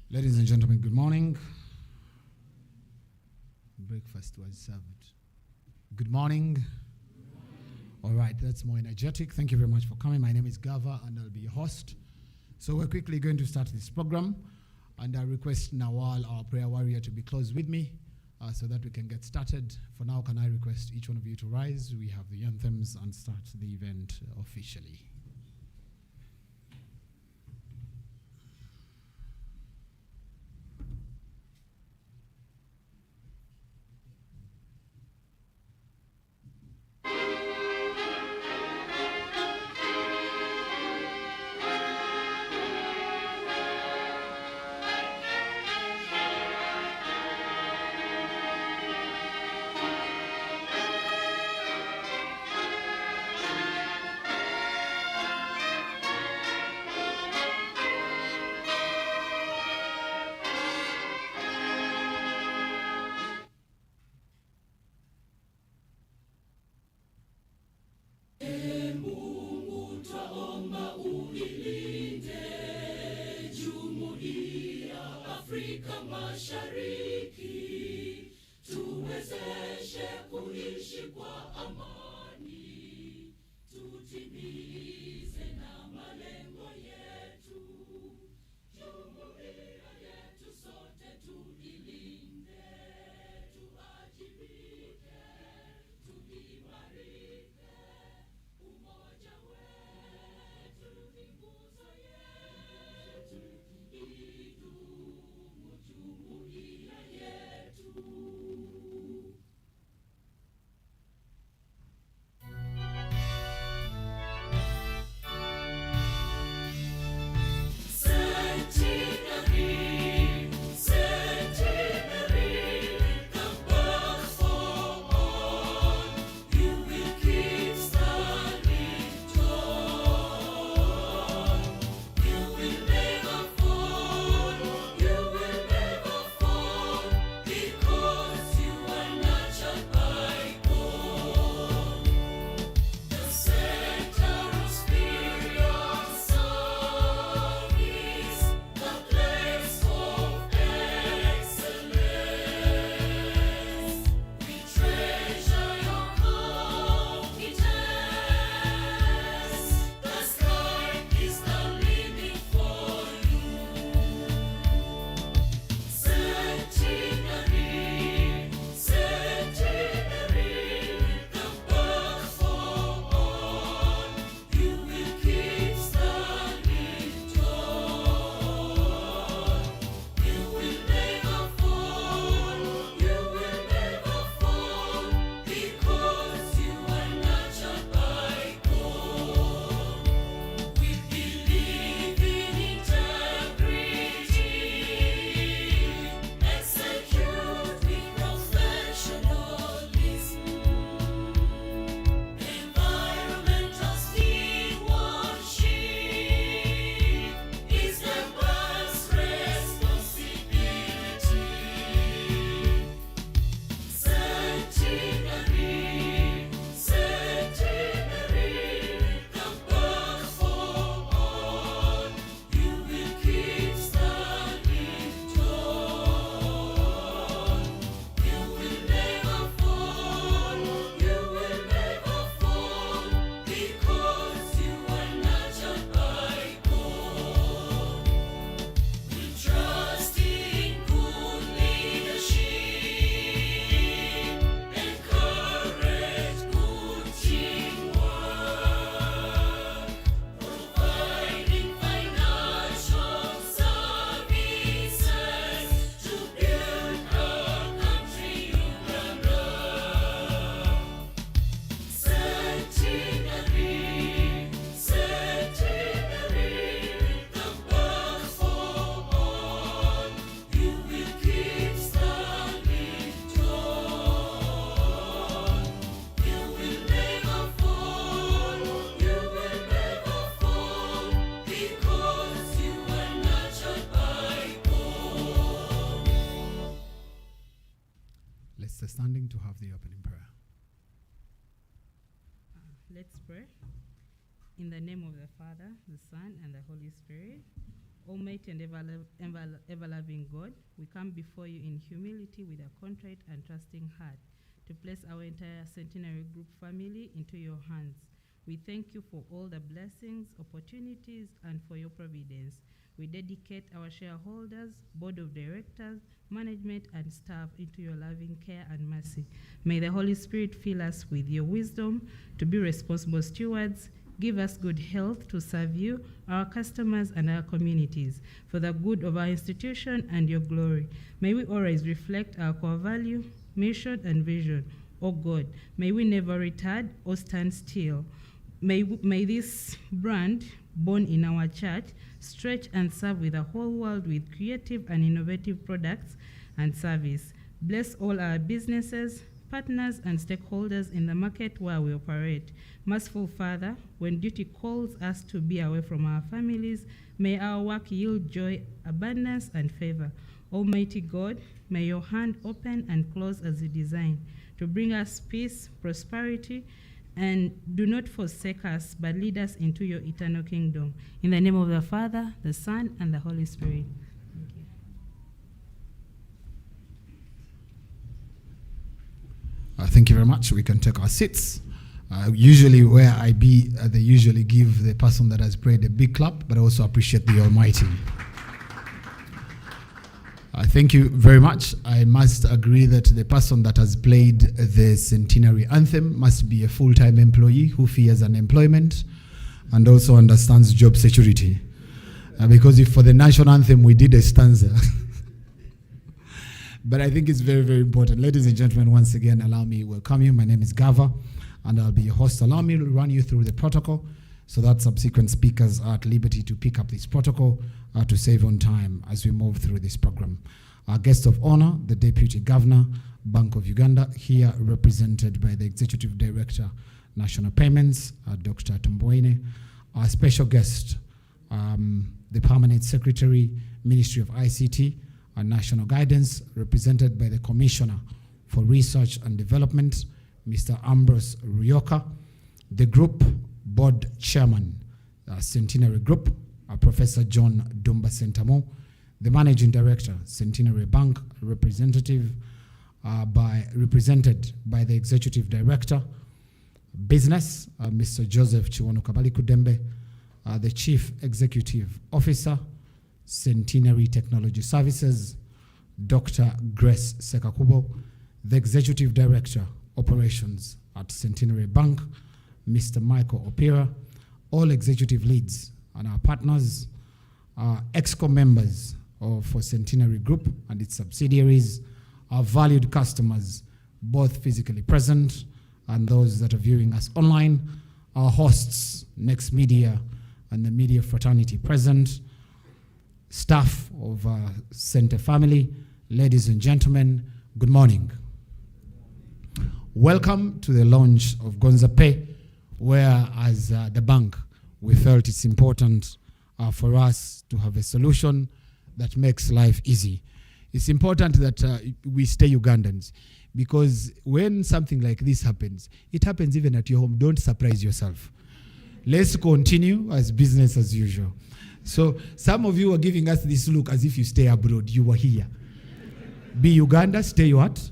Ladies and gentlemen, good morning. Breakfast was served. Good morning. All right, that's more energetic. Thank you very much for coming. My name is Gava, and I'll be your host. So we're quickly going to start this program, and I request Nawal, our prayer warrior, to be close with me so that we can get started. For now, can I request each one of you to rise? We have the anthems and start the event officially. Standing to have the opening prayer. Let's pray. In the name of the Father, the Son, and the Holy Spirit. Almighty and ever-loving God, we come before you in humility with a contrite and trusting heart to place our entire Centenary Group family into your hands. We thank you for all the blessings, opportunities, and for your providence. We dedicate our shareholders, board of directors, management, and staff into your loving care and mercy. May the Holy Spirit fill us with your wisdom to be responsible stewards. Give us good health to serve you, our customers, and our communities for the good of our institution and your glory. May we always reflect our core value, mission, and vision. Oh God, may we never retard or stand still. May this brand, born in our church, stretch and serve with the whole world with creative and innovative products and service. Bless all our businesses, partners, and stakeholders in the market where we operate. Merciful Father, when duty calls us to be away from our families, may our work yield joy, abundance, and favor. Almighty God, may your hand open and close as you design to bring us peace, prosperity, and do not forsake us, but lead us into your eternal kingdom. In the name of the Father, the Son, and the Holy Spirit. Thank you. Thank you very much. We can take our seats. Usually where I be, they usually give the person that has prayed a big clap, but I also appreciate the Almighty. Thank you very much. I must agree that the person that has played the centenary anthem must be a full-time employee who fears unemployment and also understands job security. Because if for the national anthem we did a stanza, but I think it's very, very important. Ladies and gentlemen, once again, allow me to welcome you. My name is Gava, and I'll be your host. Allow me to run you through the protocol so that subsequent speakers are at liberty to pick up this protocol to save on time as we move through this program. Our guest of honor, the Deputy Governor, Bank of Uganda, here represented by the Executive Director, National Payments, Dr. Tomboine. Our special guest, the Permanent Secretary, Ministry of ICT and National Guidance, represented by the Commissioner for Research and Development, Mr. Ambrose Ryoka. The Group Board Chairman, Centenary Group, Professor John Dumba Sentamo. The Managing Director, Centenary Bank, represented by the Executive Director, Business, Mr. Joseph Chiwonukabali Kudembe, the Chief Executive Officer, Centenary Technology Services, Dr. Grace Sekakubo, the Executive Director, Operations at Centenary Bank, Mr. Michael Opira, all executive leads and our partners, EXCO members for Centenary Group and its subsidiaries, our valued customers, both physically present and those that are viewing us online, our hosts, Next Media and the media fraternity present, staff of Center Family, ladies and gentlemen, good morning. Welcome to the launch of Gonza Pay, where as the bank, we felt it's important for us to have a solution that makes life easy. It's important that we stay Ugandans, because when something like this happens, it happens even at your home. Don't surprise yourself. Let's continue as business as usual. So some of you are giving us this look as if you stay abroad. You were here. Be Uganda, stay what?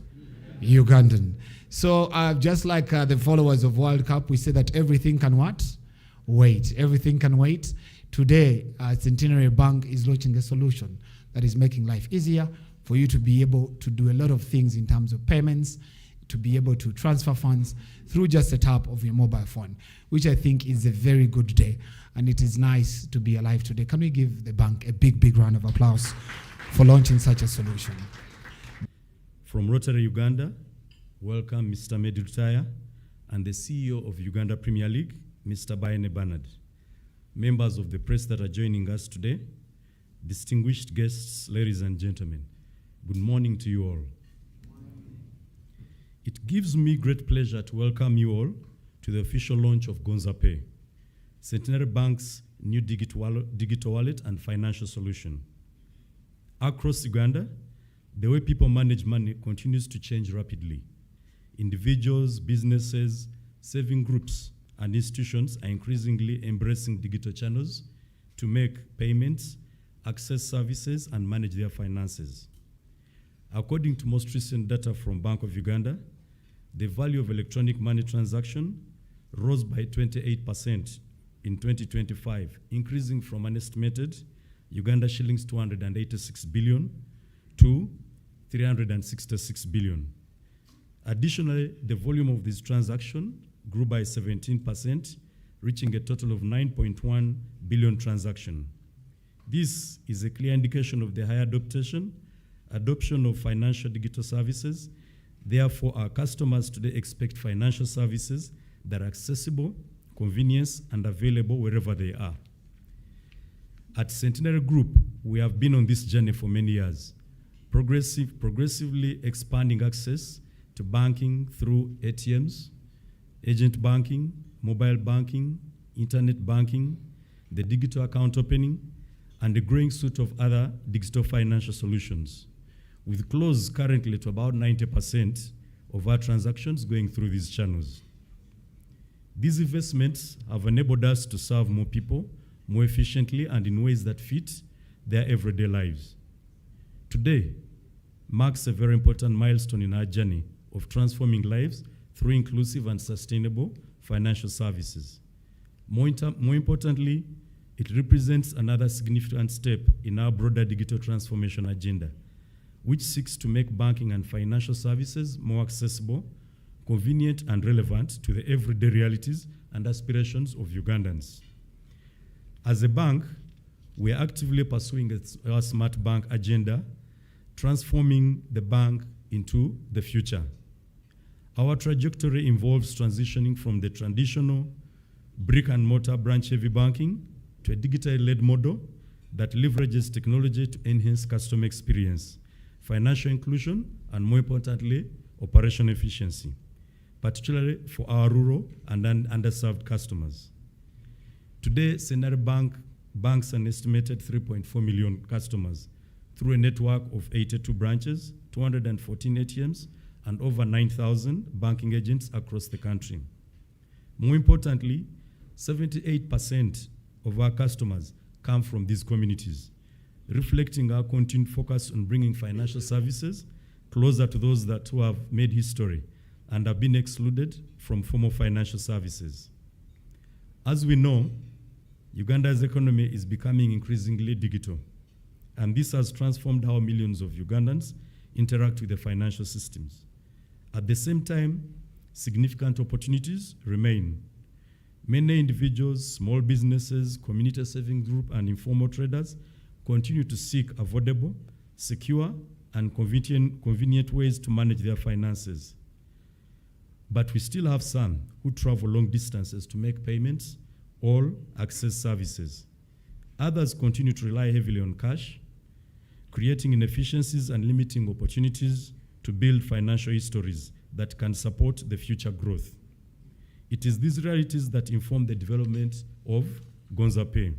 Ugandan. So just like the followers of World Cup, we say that everything can what? Wait. Everything can wait. Today, Centenary Bank is launching a solution that is making life easier for you to be able to do a lot of things in terms of payments, to be able to transfer funds through just a tap of your mobile phone, which I think is a very good day. And it is nice to be alive today. Can we give the bank a big, big round of applause for launching such a solution? From Rotary Uganda, welcome Mr. Medutaya and the CEO of Uganda Premier League, Mr. Baine Bernard. Members of the press that are joining us today, distinguished guests, ladies and gentlemen, good morning to you all. It gives me great pleasure to welcome you all to the official launch of Gonza Pay, Centenary Bank's new digital wallet and financial solution. Across Uganda, the way people manage money continues to change rapidly. Individuals, businesses, saving groups, and institutions are increasingly embracing digital channels to make payments access services, and manage their finances. According to most recent data from Bank of Uganda, the value of electronic money transaction rose by 28% in 2025, increasing from an estimated Uganda shillings 286 billion to 366 billion. Additionally, the volume of this transaction grew by 17%, reaching a total of 9.1 billion transactions. This is a clear indication of the high adoption of financial digital services. Therefore, our customers today expect financial services that are accessible, convenient, and available wherever they are. At Centenary Group, we have been on this journey for many years, progressively expanding access to banking through ATMs, agent banking, mobile banking, internet banking, the digital account opening, and a growing suite of other digital financial solutions, with close currently to about 90% of our transactions going through these channels. These investments have enabled us to serve more people more efficiently and in ways that fit their everyday lives. Today marks a very important milestone in our journey of transforming lives through inclusive and sustainable financial services. More importantly, it represents another significant step in our broader digital transformation agenda, which seeks to make banking and financial services more accessible, convenient, and relevant to the everyday realities and aspirations of Ugandans. As a bank, we are actively pursuing our smart bank agenda, transforming the bank into the future. Our trajectory involves transitioning from the traditional brick-and-mortar branch-heavy banking to a digital-led model that leverages technology to enhance customer experience, financial inclusion, and more importantly, operational efficiency, particularly for our rural and underserved customers. Today, Centenary Bank banks an estimated 3.4 million customers through a network of 82 branches, 214 ATMs, and over 9,000 banking agents across the country. More importantly, 78% of our customers come from these communities, reflecting our continued focus on bringing financial services closer to those who have made history and have been excluded from formal financial services. As we know, Uganda's economy is becoming increasingly digital, and this has transformed how millions of Ugandans interact with the financial systems. At the same time, significant opportunities remain. Many individuals, small businesses, community savings groups, and informal traders continue to seek affordable, secure, and convenient ways to manage their finances. But we still have some who travel long distances to make payments or access services. Others continue to rely heavily on cash, creating inefficiencies and limiting opportunities to build financial histories that can support the future growth. It is these realities that inform the development of Gonza Pay.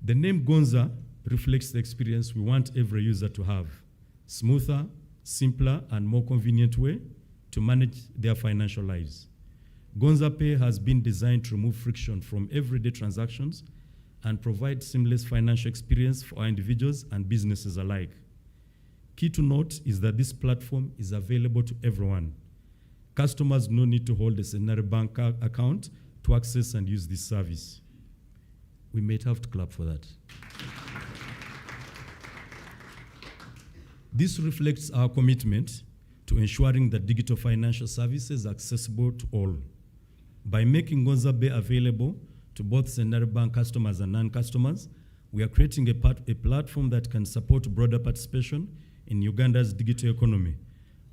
The name Gonza reflects the experience we want every user to have: smoother, simpler, and more convenient way to manage their financial lives. Gonza Pay has been designed to remove friction from everyday transactions and provide seamless financial experience for our individuals and businesses alike. Key to note is that this platform is available to everyone. Customers no need to hold a Centenary Bank account to access and use this service. We might have to clap for that. This reflects our commitment to ensuring that digital financial services are accessible to all. By making Gonza Pay available to both Centenary Bank customers and non-customers, we are creating a platform that can support broader participation in Uganda's digital economy,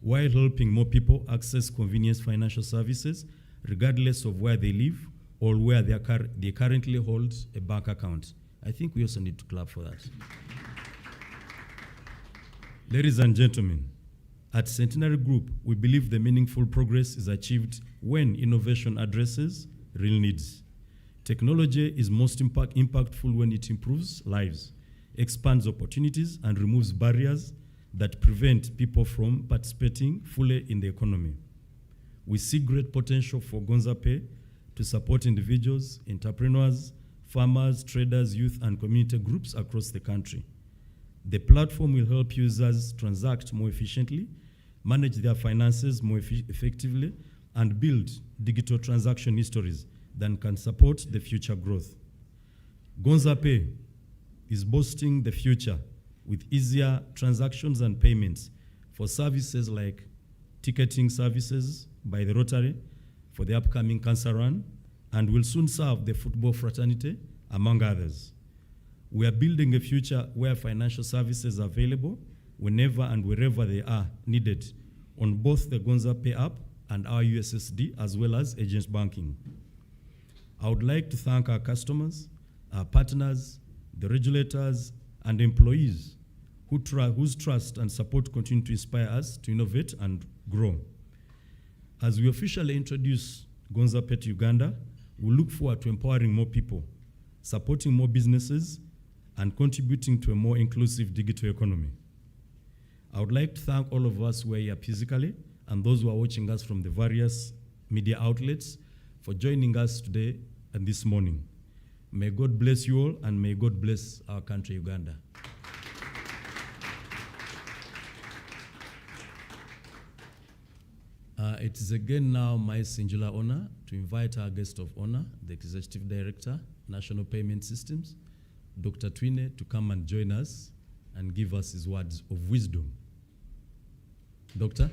while helping more people access convenient financial services regardless of where they live or where they currently hold a bank account. I think we also need to clap for that. Ladies and gentlemen, at Centenary Group, we believe the meaningful progress is achieved when innovation addresses real needs. Technology is most impactful when it improves lives, expands opportunities, and removes barriers that prevent people from participating fully in the economy. We see great potential for Gonza Pay to support individuals, entrepreneurs, farmers, traders, youth, and community groups across the country. The platform will help users transact more efficiently, manage their finances more effectively, and build digital transaction histories that can support the future growth. Gonza Pay is boosting the future with easier transactions and payments for services like ticketing services by the Rotary for the upcoming cancer run, and will soon serve the football fraternity, among others. We are building a future where financial services are available whenever and wherever they are needed on both the Gonza Pay app and our USSD, as well as agent banking. I would like to thank our customers, our partners, the regulators, and employees whose trust and support continue to inspire us to innovate and grow. As we officially introduce Gonza Pay to Uganda, we look forward to empowering more people, supporting more businesses, and contributing to a more inclusive digital economy. I would like to thank all of us who are here physically and those who are watching us from the various media outlets for joining us today and this morning. May God bless you all, and may God bless our country, Uganda. It is again now my singular honor to invite our guest of honor, the Executive Director, National Payment Systems, Dr. Twine, to come and join us and give us his words of wisdom. Doctor?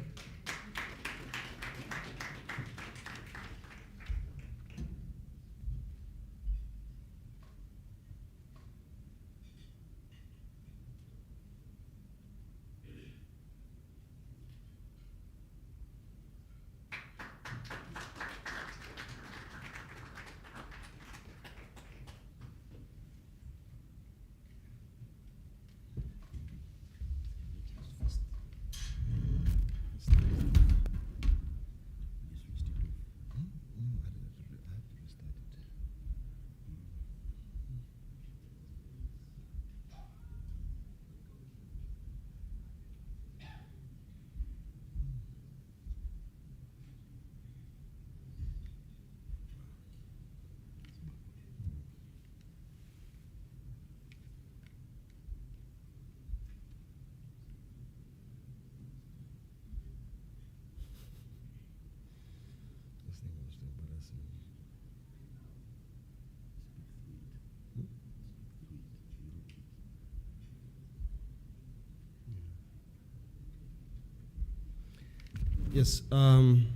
Yes, good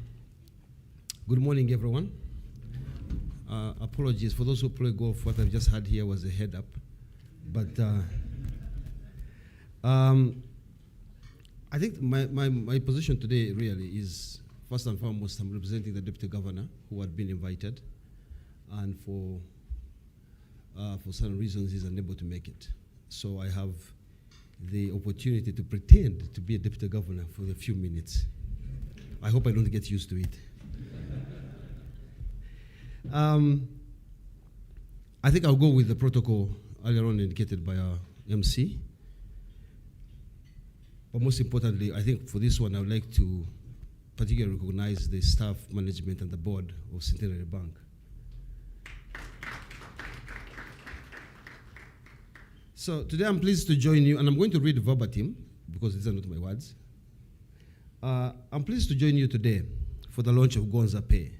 morning, everyone. Apologies for those who play golf. What I've just had here was a head up. But I think my position today really is, first and foremost, I'm representing the Deputy Governor who had been invited, and for certain reasons he's unable to make it. So I have the opportunity to pretend to be a Deputy Governor for a few minutes. I hope I don't get used to it. I think I'll go with the protocol earlier on indicated by our MC. But most importantly, I think for this one, I would like to particularly recognize the staff, management, and the board of Centenary Bank. So today I'm pleased to join you, and I'm going to read verbatim because these are not my words. I'm pleased to join you today for the launch of Gonza Pay,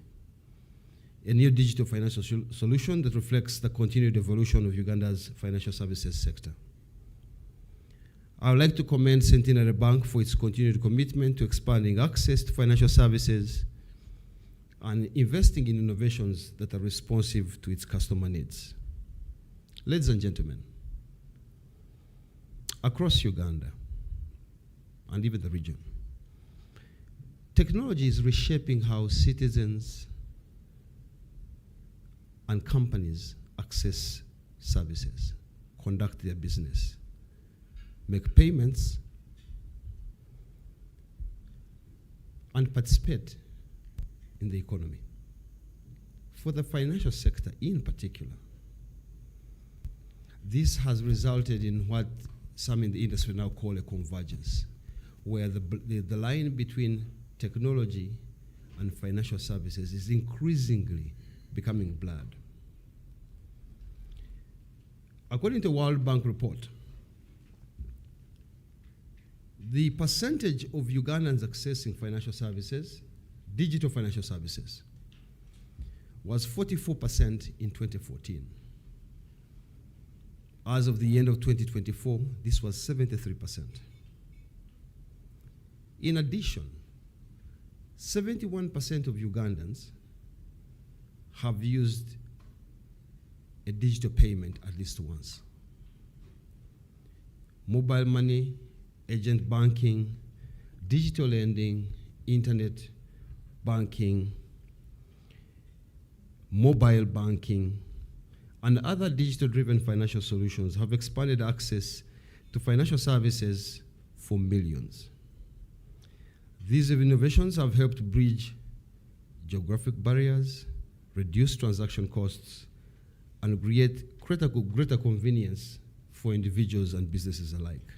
a new digital financial solution that reflects the continued evolution of Uganda's financial services sector. I would like to commend Centenary Bank for its continued commitment to expanding access to financial services and investing in innovations that are responsive to its customer needs. Ladies and gentlemen, across Uganda and even the region, technology is reshaping how citizens and companies access services, conduct their business, make payments, and participate in the economy. For the financial sector in particular, this has resulted in what some in the industry now call a convergence, where the line between technology and financial services is increasingly becoming blurred. According to World Bank report, the percentage of Ugandans accessing financial services, digital financial services, was 44% in 2014. As of the end of 2024, this was 73%. In addition, 71% of Ugandans have used a digital payment at least once. Mobile money, agent banking, digital lending, internet banking, mobile banking, and other digital-driven financial solutions have expanded access to financial services for millions. These innovations have helped bridge geographic barriers, reduce transaction costs, and create greater convenience for individuals and businesses alike.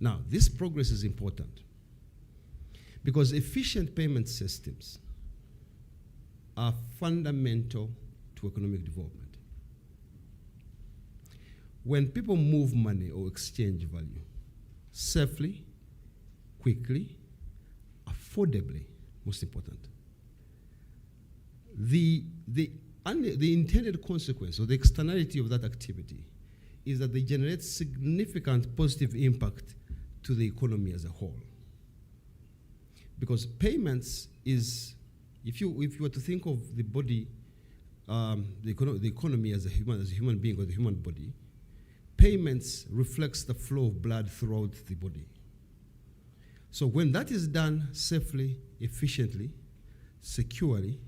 Now, this progress is important because efficient payment systems are fundamental to economic development. When people move money or exchange value safely, quickly, affordably, most important, the intended consequence or the externality of that activity is that they generate significant positive impact to the economy as a whole. Because payments is, if you were to think of the body, the economy as a human being or the human body, payments reflects the flow of blood throughout the body. So when that is done safely, efficiently, securely,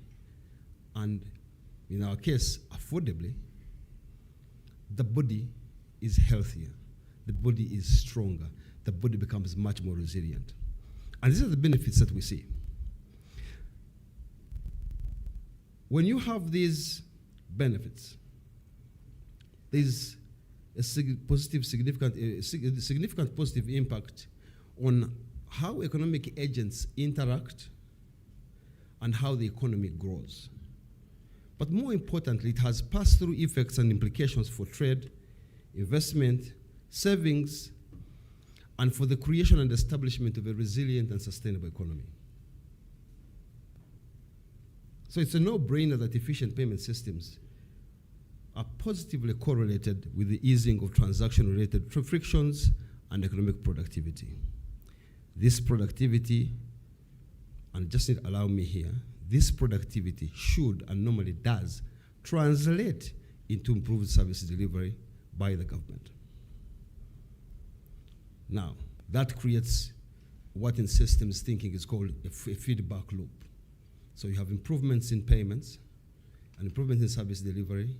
and in our case, affordably, the body is healthier, the body is stronger, the body becomes much more resilient. And these are the benefits that we see. When you have these benefits, there's a significant positive impact on how economic agents interact and how the economy grows. But more importantly, it has pass-through effects and implications for trade, investment, savings, and for the creation and establishment of a resilient and sustainable economy. So it's a no-brainer that efficient payment systems are positively correlated with the easing of transaction-related frictions and economic productivity. This productivity, and just allow me here, this productivity should and normally does translate into improved service delivery by the government. Now, that creates what in systems thinking is called a feedback loop. So you have improvements in payments and improvement in service delivery,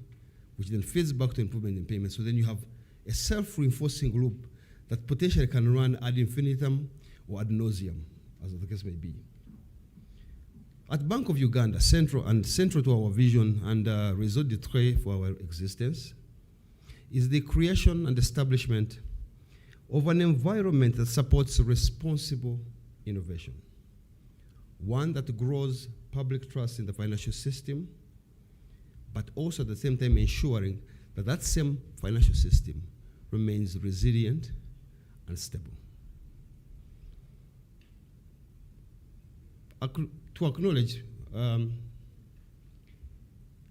which then feeds back to improvement in payments. So then you have a self-reinforcing loop that potentially can run ad infinitum or ad nauseum, as the case may be. At Bank of Uganda, central to our vision and raison d'être for our existence is the creation and establishment of an environment that supports responsible innovation, one that grows public trust in the financial system, but also at the same time ensuring that that same financial system remains resilient and stable. To acknowledge,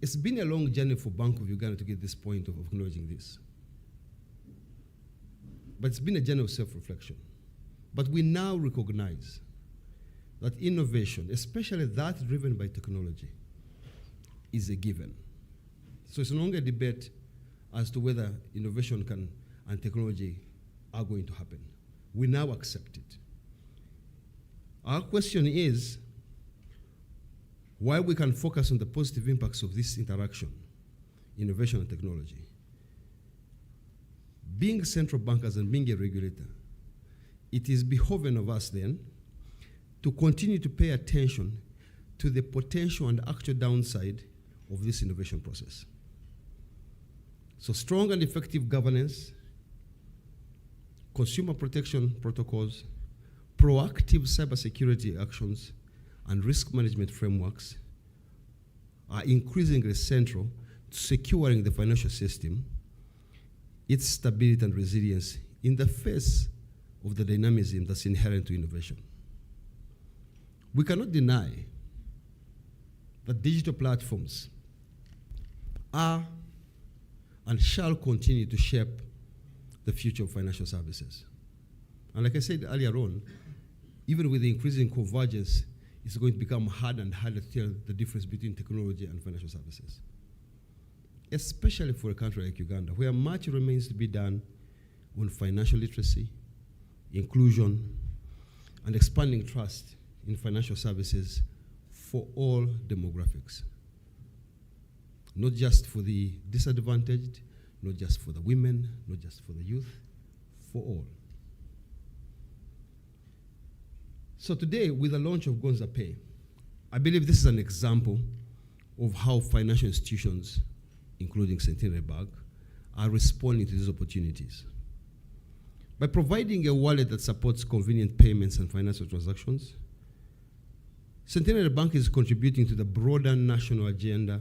it's been a long journey for Bank of Uganda to get this point of acknowledging this. But it's been a journey of self-reflection. But we now recognize that innovation, especially that driven by technology, is a given. So it's no longer a debate as to whether innovation and technology are going to happen. We now accept it. Our question is, while we can focus on the positive impacts of this interaction, innovation and technology, being central bankers and being a regulator, it is behoven of us then to continue to pay attention to the potential and actual downside of this innovation process. So strong and effective governance, consumer protection protocols, proactive cybersecurity actions, and risk management frameworks are increasingly central to securing the financial system, its stability and resilience in the face of the dynamism that's inherent to innovation. We cannot deny that digital platforms are and shall continue to shape the future of financial services. And like I said earlier on, even with the increasing convergence, it's going to become harder and harder to tell the difference between technology and financial services. Especially for a country like Uganda, where much remains to be done on financial literacy, inclusion, and expanding trust in financial services for all demographics. Not just for the disadvantaged, not just for the women, not just for the youth, for all. So today, with the launch of Gonza Pay, I believe this is an example of how financial institutions, including Centenary Bank, are responding to these opportunities. By providing a wallet that supports convenient payments and financial transactions, Centenary Bank is contributing to the broader national agenda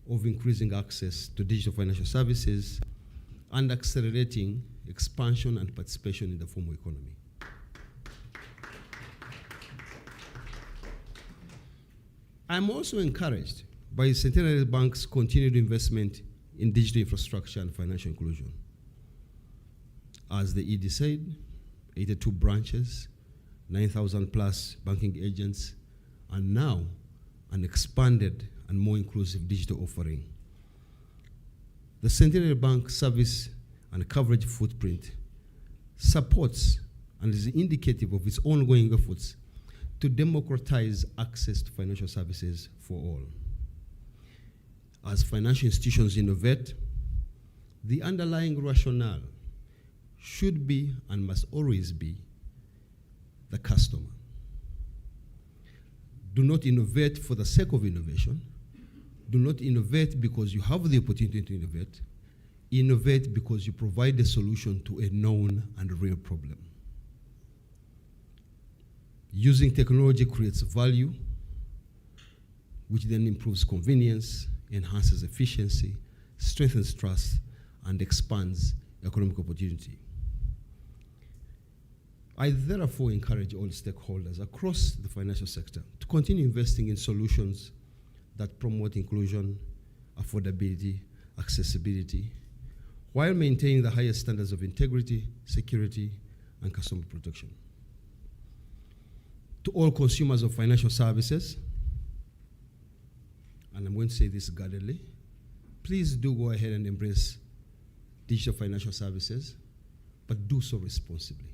of increasing access to digital financial services and accelerating expansion and participation in the formal economy. I'm also encouraged by Centenary Bank's continued investment in digital infrastructure and financial inclusion. As the ED said, 82 branches, 9,000 plus banking agents, and now an expanded and more inclusive digital offering. The Centenary Bank service and coverage footprint supports and is indicative of its ongoing efforts to democratize access to financial services for all. As financial institutions innovate, the underlying rationale should be and must always be the customer. Do not innovate for the sake of innovation. Do not innovate because you have the opportunity to innovate. Innovate because you provide a solution to a known and real problem. Using technology creates value, which then improves convenience, enhances efficiency, strengthens trust, and expands economic opportunity. I therefore encourage all stakeholders across the financial sector to continue investing in solutions that promote inclusion, affordability, accessibility, while maintaining the highest standards of integrity, security, and customer protection. To all consumers of financial services, and I'm going to say this guardedly, please do go ahead and embrace digital financial services, but do so responsibly.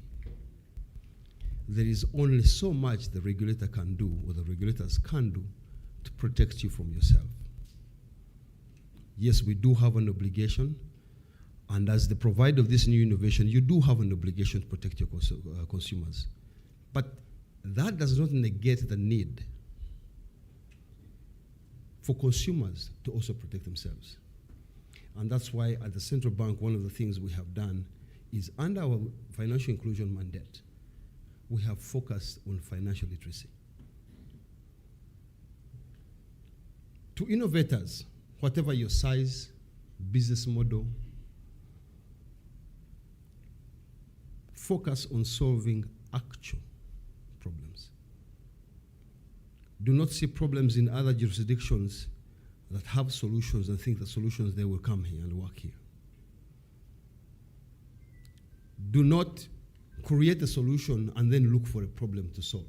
There is only so much the regulator can do, or the regulators can do, to protect you from yourself. Yes, we do have an obligation, and as the provider of this new innovation, you do have an obligation to protect your consumers. But that does not negate the need for consumers to also protect themselves. And that's why at the central bank, one of the things we have done is under our financial inclusion mandate, we have focused on financial literacy. To innovators, whatever your size, business model, focus on solving actual problems. Do not see problems in other jurisdictions that have solutions and think the solutions they will come here and work here. Do not create a solution and then look for a problem to solve.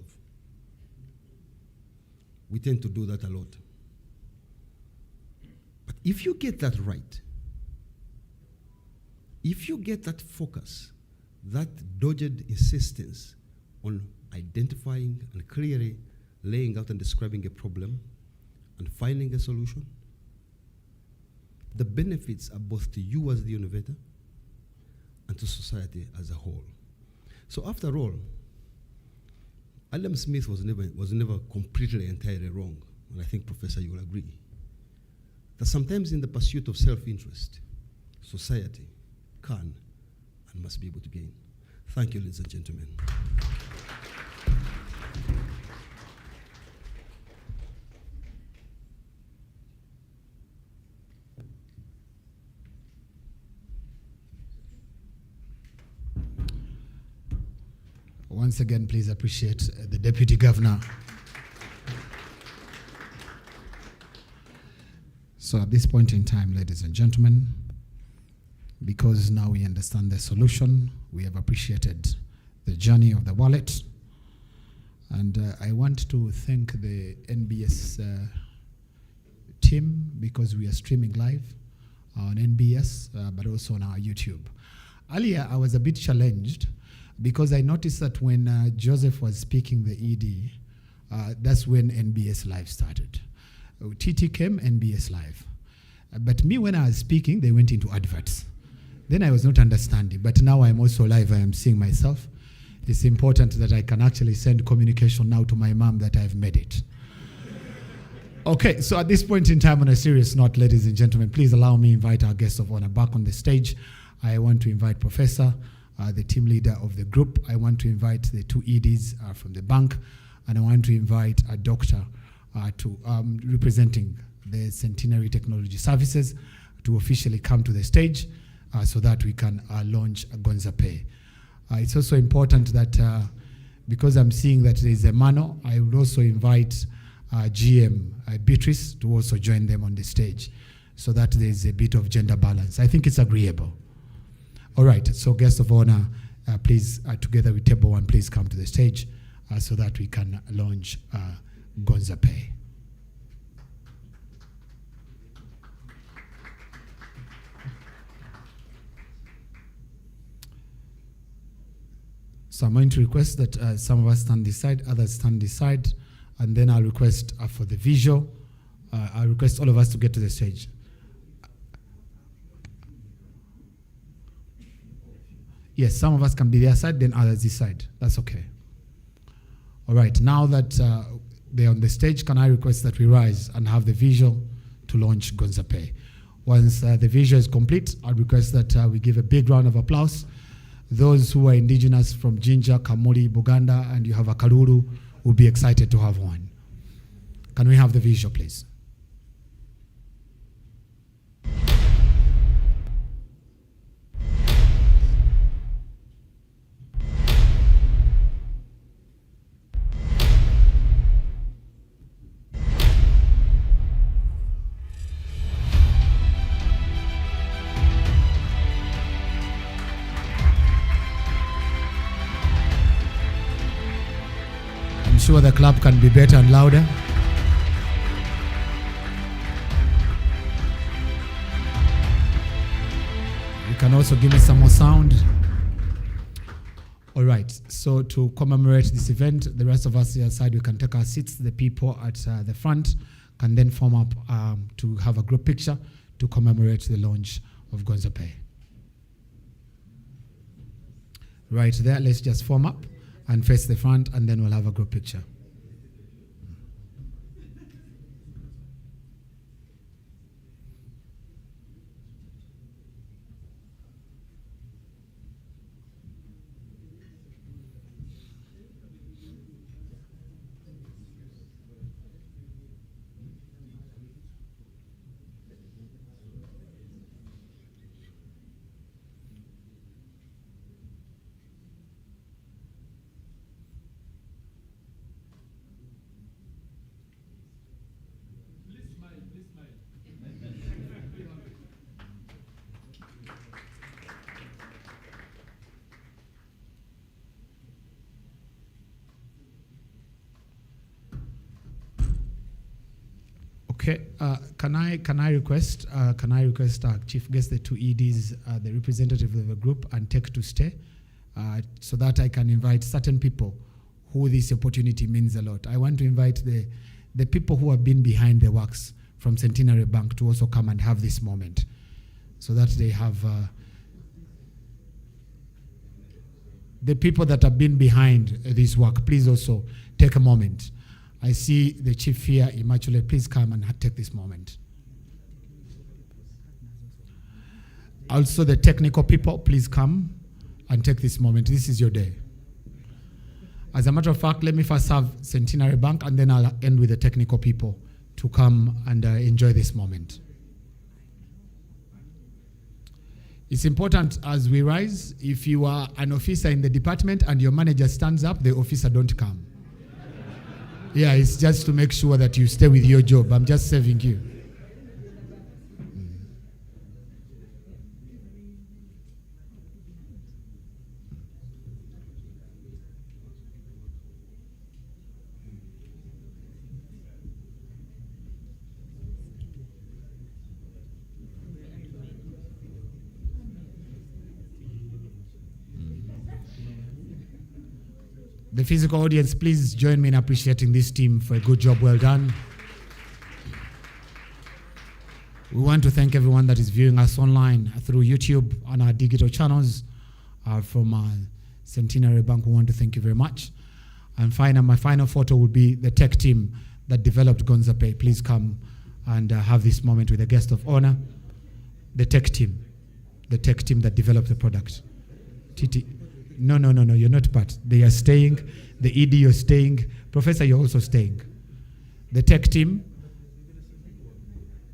We tend to do that a lot. But if you get that right, if you get that focus, that dogged insistence on identifying and clearly laying out and describing a problem and finding a solution, the benefits are both to you as the innovator and to society as a whole. So after all, Adam Smith was never completely entirely wrong, and I think, Professor, you will agree, that sometimes in the pursuit of self-interest, society can and must be able to gain. Thank you, ladies and gentlemen. once again, please appreciate the Deputy Governor. So at this point in time, ladies and gentlemen, because now we understand the solution, we have appreciated the journey of the wallet. And I want to thank the NBS team, because we are streaming live on NBS, but also on our YouTube. Earlier, I was a bit challenged because I noticed that when Joseph was speaking the ED, that's when NBS Live started. TT came, NBS Live. But me, when I was speaking, they went into adverts. Then I was not understanding, but now I'm also live, I am seeing myself. It's important that I can actually send communication now to my mom that I've made it. Okay, so at this point in time, on a serious note, ladies and gentlemen, please allow me to invite our guest of honor back on the stage. I want to invite Professor, the team leader of the group. I want to invite the two EDs from the bank, and I want to invite a doctor to representing the Centenary Technology Services to officially come to the stage so that we can launch Gonza Pay. It's also important that because I'm seeing that there is a Mano, I would also invite GM Beatrice to also join them on the stage so that there is a bit of gender balance. I think it's agreeable. All right, so guest of honor, please, together with table one, please come to the stage so that we can launch Gonza Pay. So I'm going to request that some of us stand this side, others stand this side, and then I'll request for the visual. I'll request all of us to get to the stage. Yes, some of us can be their side, then others this side. That's okay. All right, now that they're on the stage, can I request that we rise and have the visual to launch Gonza Pay? Once the visual is complete, I'll request that we give a big round of applause. Those who are indigenous from Jinja, Kamuli, Buganda, and you have a Karuru, will be excited to have one. Can we have the visual, please? I'm sure the clap can be better and louder. You can also give me some more sound. All right, so to commemorate this event, the rest of us here aside, we can take our seats. The people at the front can then form up to have a group picture to commemorate the launch of Gonza Pay. Right there, let's just form up and face the front, and then we'll have a group picture. Okay, can I request our chief guest, the two EDs, the representative of the group, and take to stay, so that I can invite certain people who this opportunity means a lot. I want to invite the people who have been behind the works from Centenary Bank to also come and have this moment, so that they have the people that have been behind this work. Please also take a moment. I see the chief here, Immaculate. Please come and take this moment. Also, the technical people, please come and take this moment. This is your day. As a matter of fact, let me first have Centenary Bank, and then I'll end with the technical people to come and enjoy this moment. It's important as we rise, if you are an officer in the department and your manager stands up, the officer don't come. Yeah, it's just to make sure that you stay with your job. I'm just saving you. The physical audience, please join me in appreciating this team for a good job well done. We want to thank everyone that is viewing us online through YouTube on our digital channels. From Centenary Bank, we want to thank you very much. And my final photo will be the tech team that developed Gonza Pay. Please come and have this moment with a guest of honor. The tech team that developed the product. Titi. No, you're not part. They are staying. The ED, you're staying. Professor, you're also staying. The tech team,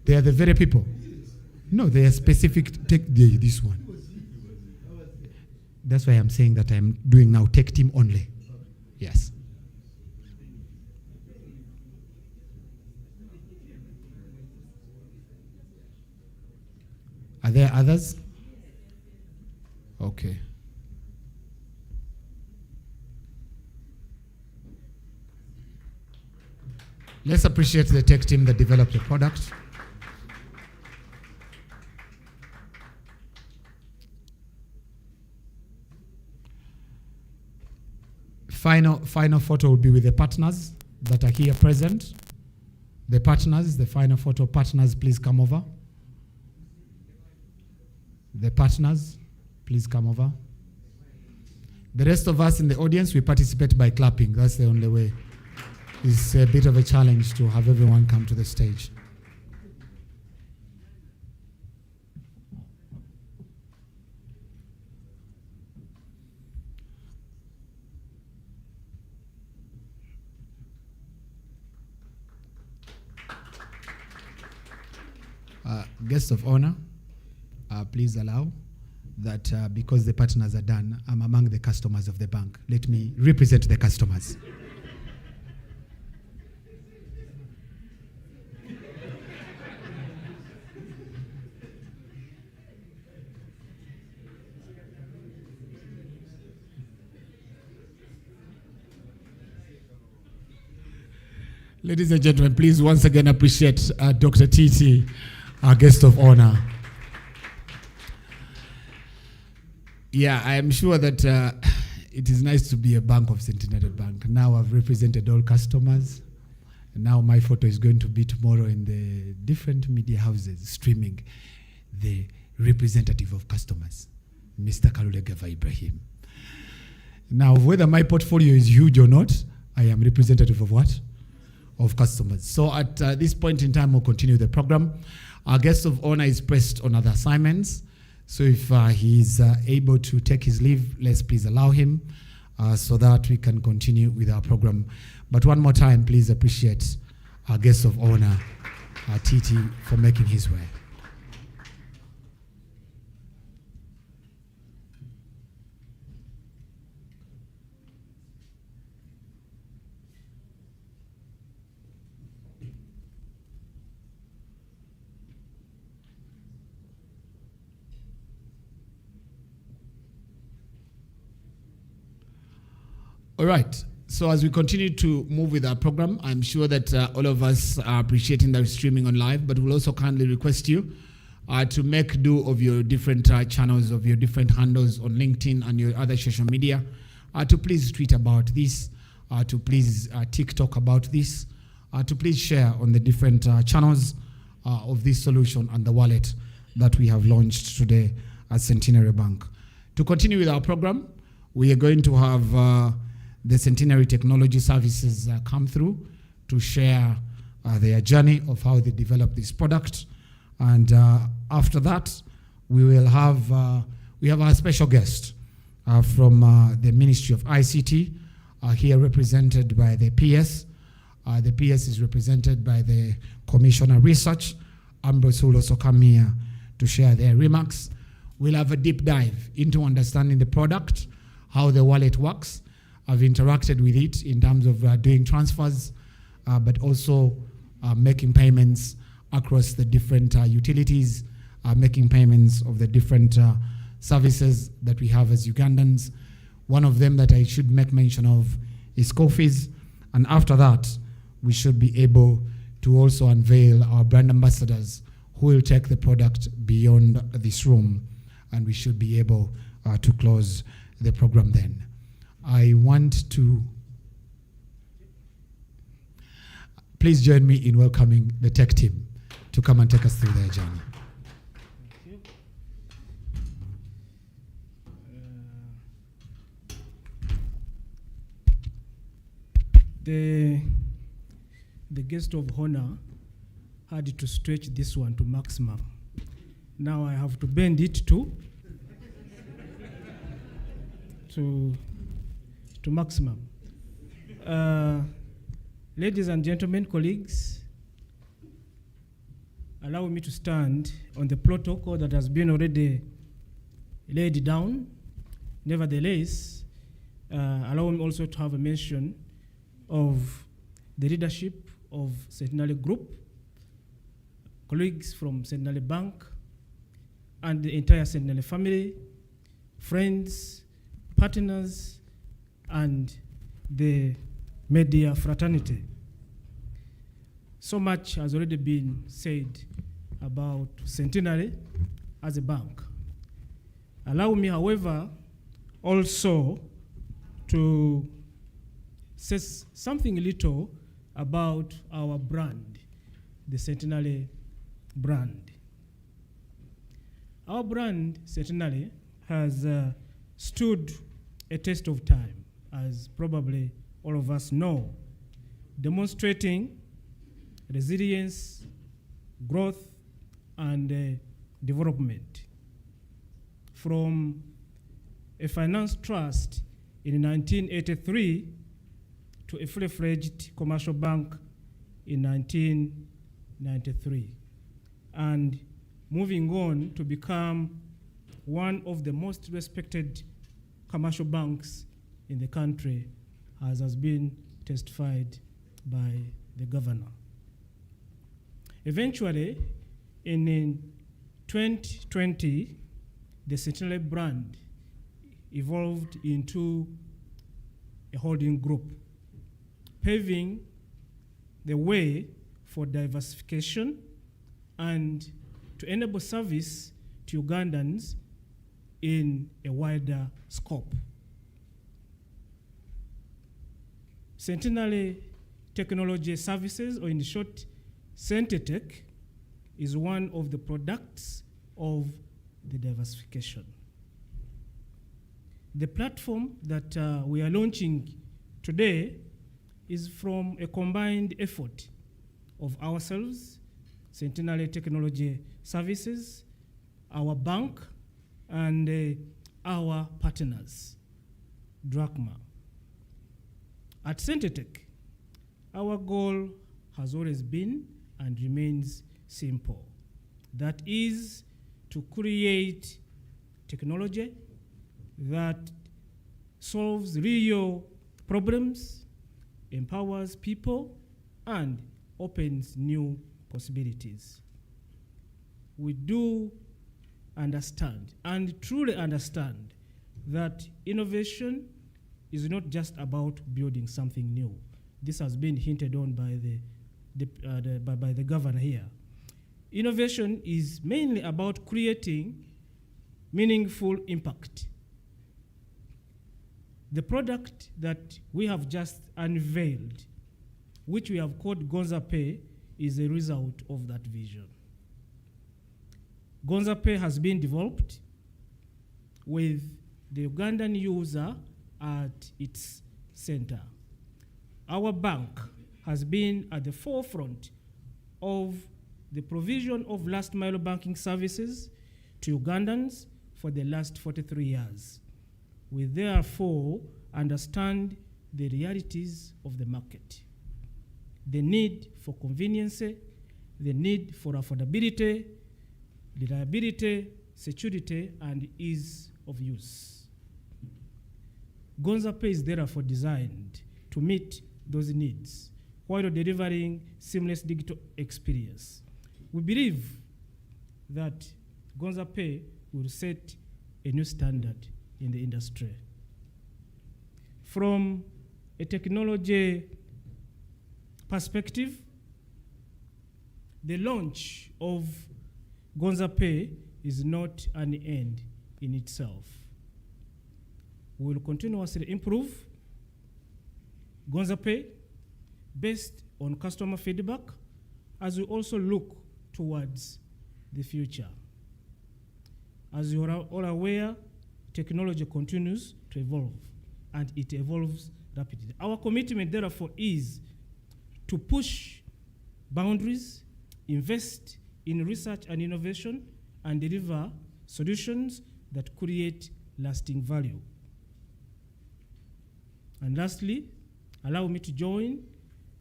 they are the very people. No, they are specific tech, this one. That's why I'm saying that I'm doing now tech team only. Yes. Are there others? Okay. Let's appreciate the tech team that developed the product. Final photo will be with the partners that are here present. The partners, the final photo partners, please come over. The partners, please come over. The rest of us in the audience, we participate by clapping. That's the only way. It's a bit of a challenge to have everyone come to the stage. Guest of honor, please allow that because the partners are done, I'm among the customers of the bank. Let me represent the customers. Ladies and gentlemen, please once again appreciate Dr. Titi, our guest of honor. Yeah, I am sure that it is nice to be a bank of Centenary Bank. Now I've represented all customers. And now my photo is going to be tomorrow in the different media houses streaming the representative of customers, Mr. Kalule Gava Ibrahim. Now, whether my portfolio is huge or not, I am representative of what? Of customers. So at this point in time, we'll continue the program. Our guest of honor is pressed on other assignments. So if he's able to take his leave, let's please allow him so that we can continue with our program. But one more time, please appreciate our guest of honor, Titi, for making his way. All right. So as we continue to move with our program, I'm sure that all of us are appreciating that we're streaming on live, but we'll also kindly request you to make do of your different channels, of your different handles on LinkedIn and your other social media, to please tweet about this, to please TikTok about this, to please share on the different channels of this solution and the wallet that we have launched today at Centenary Bank. To continue with our program, we are going to have the Centenary Technology Services come through to share their journey of how they developed this product. And after that, we have our special guest from the Ministry of ICT, here represented by the PS. The PS is represented by the Commissioner Research. Ambrose will also come here to share their remarks. we'll have a deep dive into understanding the product, how the wallet works. I've interacted with it in terms of doing transfers, but also making payments across the different utilities, making payments of the different services that we have as Ugandans. One of them that I should make mention of is school fees. And after that, we should be able to also unveil our brand ambassadors who will take the product beyond this room, and we should be able to close the program then. I want to please join me in welcoming the tech team to come and take us through their journey. Thank you. The guest of honor had to stretch this one to maximum. Now I have to bend it to maximum. Ladies and gentlemen, colleagues, allow me to stand on the protocol that has been already laid down. Nevertheless, allow me also to have a mention of the leadership of Centenary Group, colleagues from Centenary Bank, and the entire Centenary family, friends, partners, and the media fraternity. So much has already been said about Centenary as a bank. Allow me, however, also to say something little about our brand, the Centenary brand. Our brand, Centenary, has stood a test of time, as probably all of us know, demonstrating resilience, growth, and development. From a finance trust in 1983 to a fully-fledged commercial bank in 1993, and moving on to become one of the most respected commercial banks in the country, as has been testified by the governor. Eventually, in 2020, the Centenary brand evolved into a holding group, paving the way for diversification and to enable service to Ugandans in a wider scope. Centenary Technology Services, or in short, Centetech, is one of the products of the diversification. The platform that we are launching today is from a combined effort of ourselves, Centenary Technology Services, our bank, and our partners, Drachma. At Centetech, our goal has always been and remains simple. That is to create technology that solves real problems, empowers people, and opens new possibilities. We do understand and truly understand that innovation is not just about building something new. This has been hinted on by the governor here. Innovation is mainly about creating meaningful impact. The product that we have just unveiled, which we have called Gonza Pay, is a result of that vision. Gonza Pay has been developed with the Ugandan user at its center. Our bank has been at the forefront of the provision of last mile banking services to Ugandans for the last 43 years. We therefore understand the realities of the market, the need for convenience, the need for affordability, reliability, security, and ease of use. Gonza Pay is therefore designed to meet those needs while delivering seamless digital experience. We believe that Gonza Pay will set a new standard in the industry. From a technology perspective, the launch of Gonza Pay is not an end in itself. We will continuously improve Gonza Pay based on customer feedback as we also look towards the future. As you are all aware, technology continues to evolve, and it evolves rapidly. Our commitment, therefore, is to push boundaries, invest in research and innovation, and deliver solutions that create lasting value. And lastly, allow me to join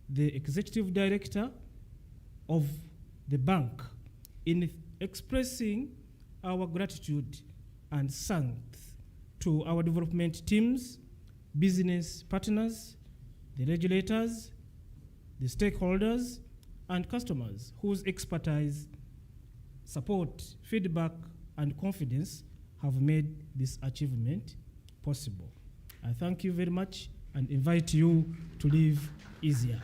the executive director of the bank in expressing our gratitude and thanks to our development teams, business partners, the regulators, the stakeholders, and customers whose expertise, support, feedback, and confidence have made this achievement possible. I thank you very much and invite you to live easier.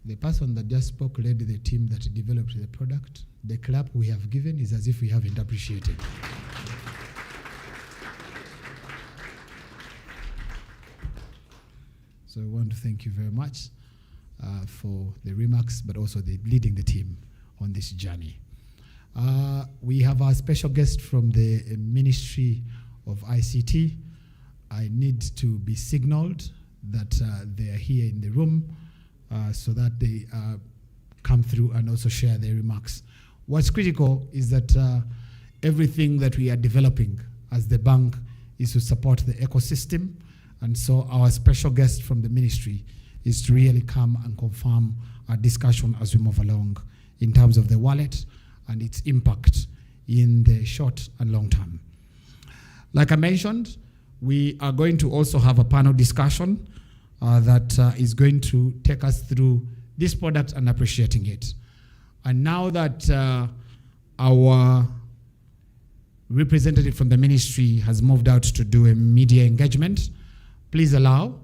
The person that just spoke led the team that developed the product. The clap we have given is as if we haven't appreciated. So I want to thank you very much for the remarks, but also the leading the team on this journey. We have our special guest from the Ministry of ICT. I need to be signaled that they are here in the room so that they come through and also share their remarks. What's critical is that everything that we are developing as the bank is to support the ecosystem. And so our special guest from the ministry is to really come and confirm our discussion as we move along in terms of the wallet and its impact in the short and long term. Like I mentioned, we are going to also have a panel discussion that is going to take us through this product and appreciating it. And now that our representative from the ministry has moved out to do a media engagement, please allow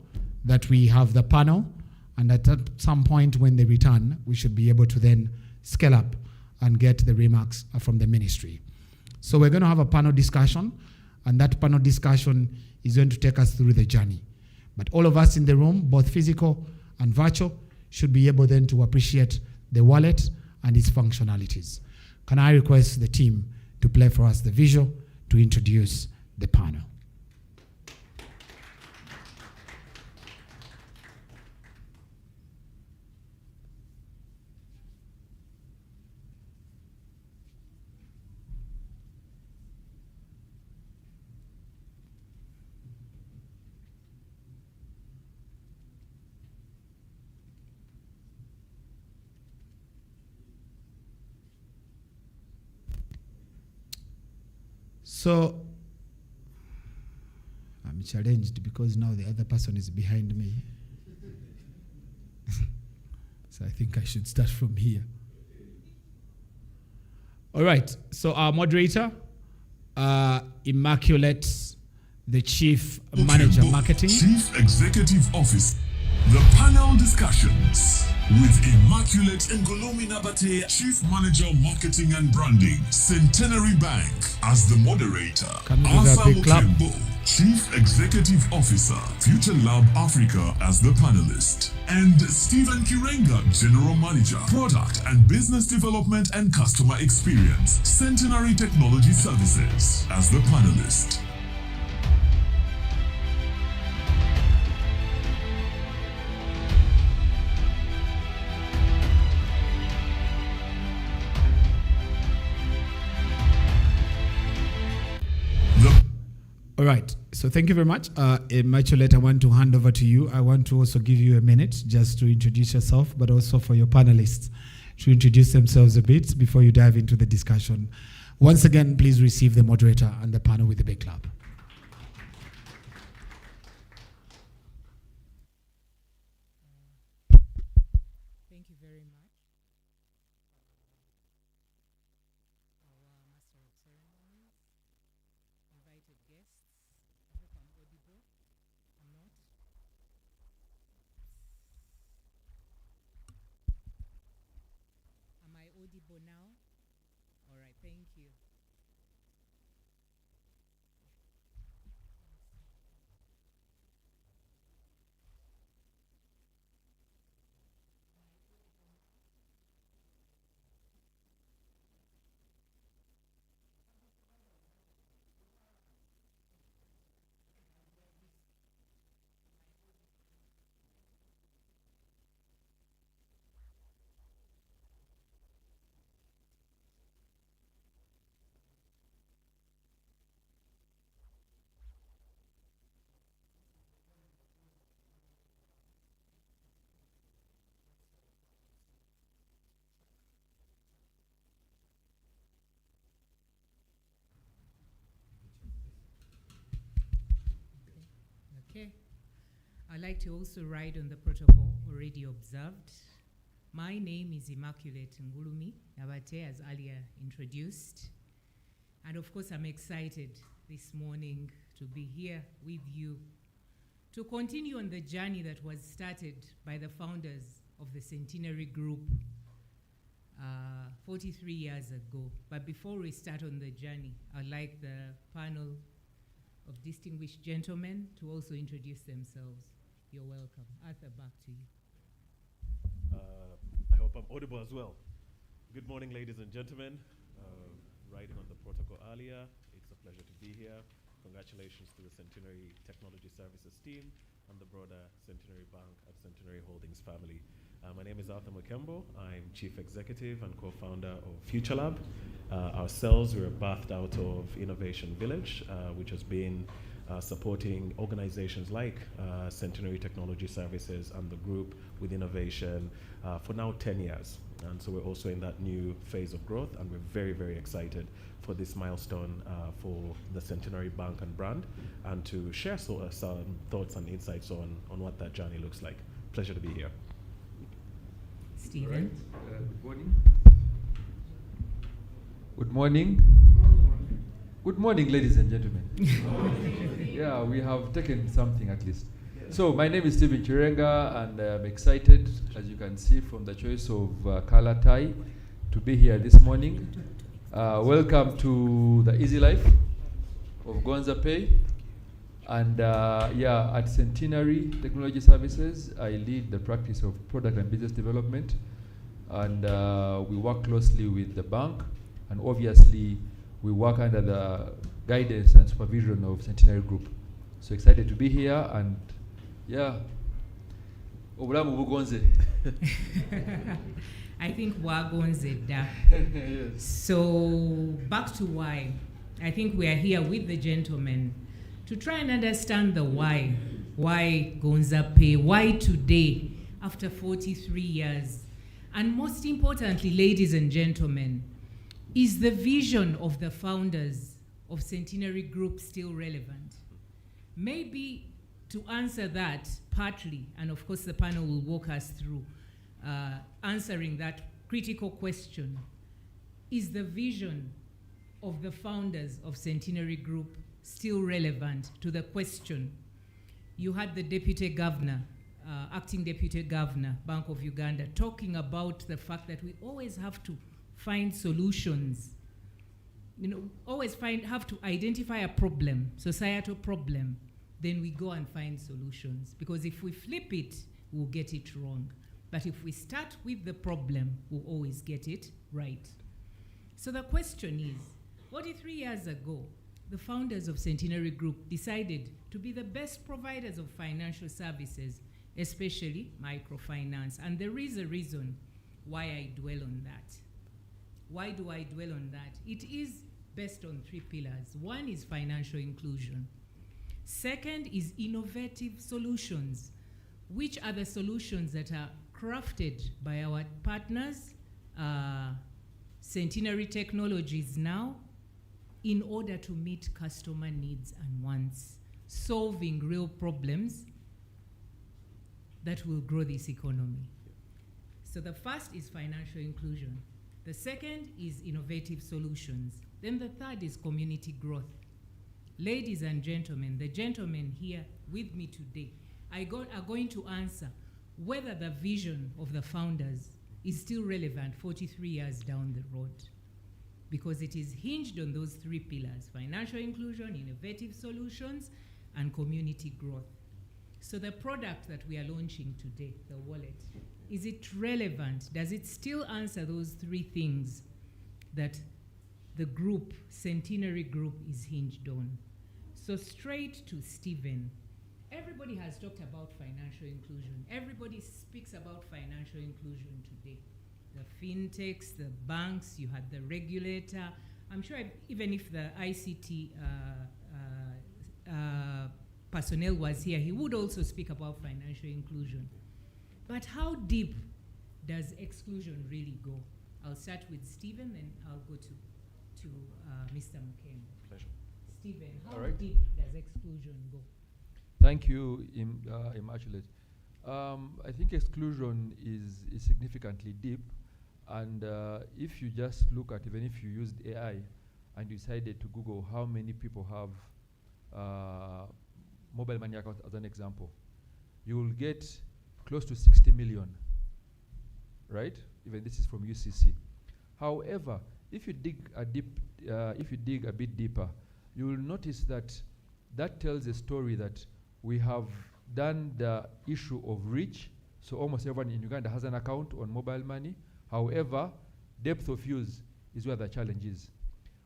that we have the panel, and at some point when they return, we should be able to then scale up and get the remarks from the ministry. So we're going to have a panel discussion, and that panel discussion is going to take us through the journey. But all of us in the room, both physical and virtual, should be able then to appreciate the wallet and its functionalities. Can I request the team to play for us the visual to introduce the panel? So I'm challenged because now the other person is behind me. So I think I should start from here. All right, so our moderator, Immaculate, the Chief Manager Marketing. Chief Executive Officer. The panel discussions with Immaculate Ngolomi Nabate, Chief Manager Marketing and Branding, Centenary Bank, as the moderator. Asa Mukembo, Chief Executive Officer, Future Lab Africa, as the panelist. And Stephen Kirenga, General Manager, Product and Business Development and Customer Experience, Centenary Technology Services, as the panelist. All right. So thank you very much. Immaculate, I want to hand over to you. I want to also give you a minute just to introduce yourself, but also for your panelists to introduce themselves a bit before you dive into the discussion. Once again, please receive the moderator and the panel with a big clap. Thank you very much. Our Master of Ceremonies, invited guests. I hope I'm audible. I'm not. Am I audible now? All right, thank you. Okay. I'd like to also write on the protocol already observed. My name is Immaculate Ngulumi Nabate, as earlier introduced. And of course, I'm excited this morning to be here with you to continue on the journey that was started by the founders of the Centenary Group 43 years ago. But before we start on the journey, I'd like the panel of distinguished gentlemen to also introduce themselves. You're welcome. Arthur, back to you. I hope I'm audible as well. Good morning, ladies and gentlemen. Writing on the protocol earlier, it's a pleasure to be here. Congratulations to the Centenary Technology Services team and the broader Centenary Bank and Centenary Holdings family. My name is Arthur Mukembo. I'm Chief Executive and co-founder of FutureLab. Ourselves, we were birthed out of Innovation Village, which has been supporting organizations like Centenary Technology Services and the group with innovation for now 10 years. And so we're also in that new phase of growth, and we're very, very excited for this milestone for the Centenary Bank and brand, and to share some thoughts and insights on what that journey looks like. Pleasure to be here. Stephen. Right. Good morning. Good morning. Good morning, ladies and gentlemen. Yeah, we have taken something at least. So my name is Stephen Chirenga, and I'm excited, as you can see from the choice of color tie, to be here this morning. Welcome to the Easy Life of Gonza Pay. And yeah, at Centenary Technology Services, I lead the practice of product and business development. And we work closely with the bank. And obviously, we work under the guidance and supervision of Centenary Group. So excited to be here, and yeah. Obulamu bugonze. I think wagonze da. Yes. So back to why. I think we are here with the gentlemen to try and understand the why. Why Gonza Pay? Why today, after 43 years? And most importantly, ladies and gentlemen, is the vision of the founders of Centenary Group still relevant? Maybe to answer that partly, and of course the panel will walk us through answering that critical question, is the vision of the founders of Centenary Group still relevant to the question? You had the Deputy Governor, Acting Deputy Governor, Bank of Uganda, talking about the fact that we always have to find solutions. You know, always have to identify a problem, societal problem, then we go and find solutions. Because if we flip it, we'll get it wrong. But if we start with the problem, we'll always get it right. So the question is, 43 years ago, the founders of Centenary Group decided to be the best providers of financial services, especially microfinance. And there is a reason why I dwell on that. Why do I dwell on that? It is based on 3 pillars. One is financial inclusion. Second is innovative solutions. Which are the solutions that are crafted by our partners, Centenary Technologies now, in order to meet customer needs and wants, solving real problems that will grow this economy. So the first is financial inclusion. The second is innovative solutions. Then the third is community growth. Ladies and gentlemen, the gentlemen here with me today are going to answer whether the vision of the founders is still relevant 43 years down the road, because it is hinged on those three pillars: financial inclusion, innovative solutions, and community growth. So the product that we are launching today, the wallet, is it relevant? Does it still answer those three things that the group, Centenary Group, is hinged on? So straight to Stephen. Everybody has talked about financial inclusion. Everybody speaks about financial inclusion today. The fintechs, the banks, you had the regulator. I'm sure even if the ICT personnel was here, he would also speak about financial inclusion. But how deep does exclusion really go? I'll start with Stephen, then I'll go to Mr. McCain. Pleasure. Stephen, how All right. deep does exclusion go? Thank you, Immaculate. I think exclusion is significantly deep, and if you just look at, even if you used AI and you decided to Google how many people have mobile money accounts as an example, you will get close to 60 million, right? Even this is from UCC. However, if you dig a bit deeper, you will notice that that tells a story that we have done the issue of reach. So almost everyone in Uganda has an account on mobile money. However, depth of use is where the challenge is.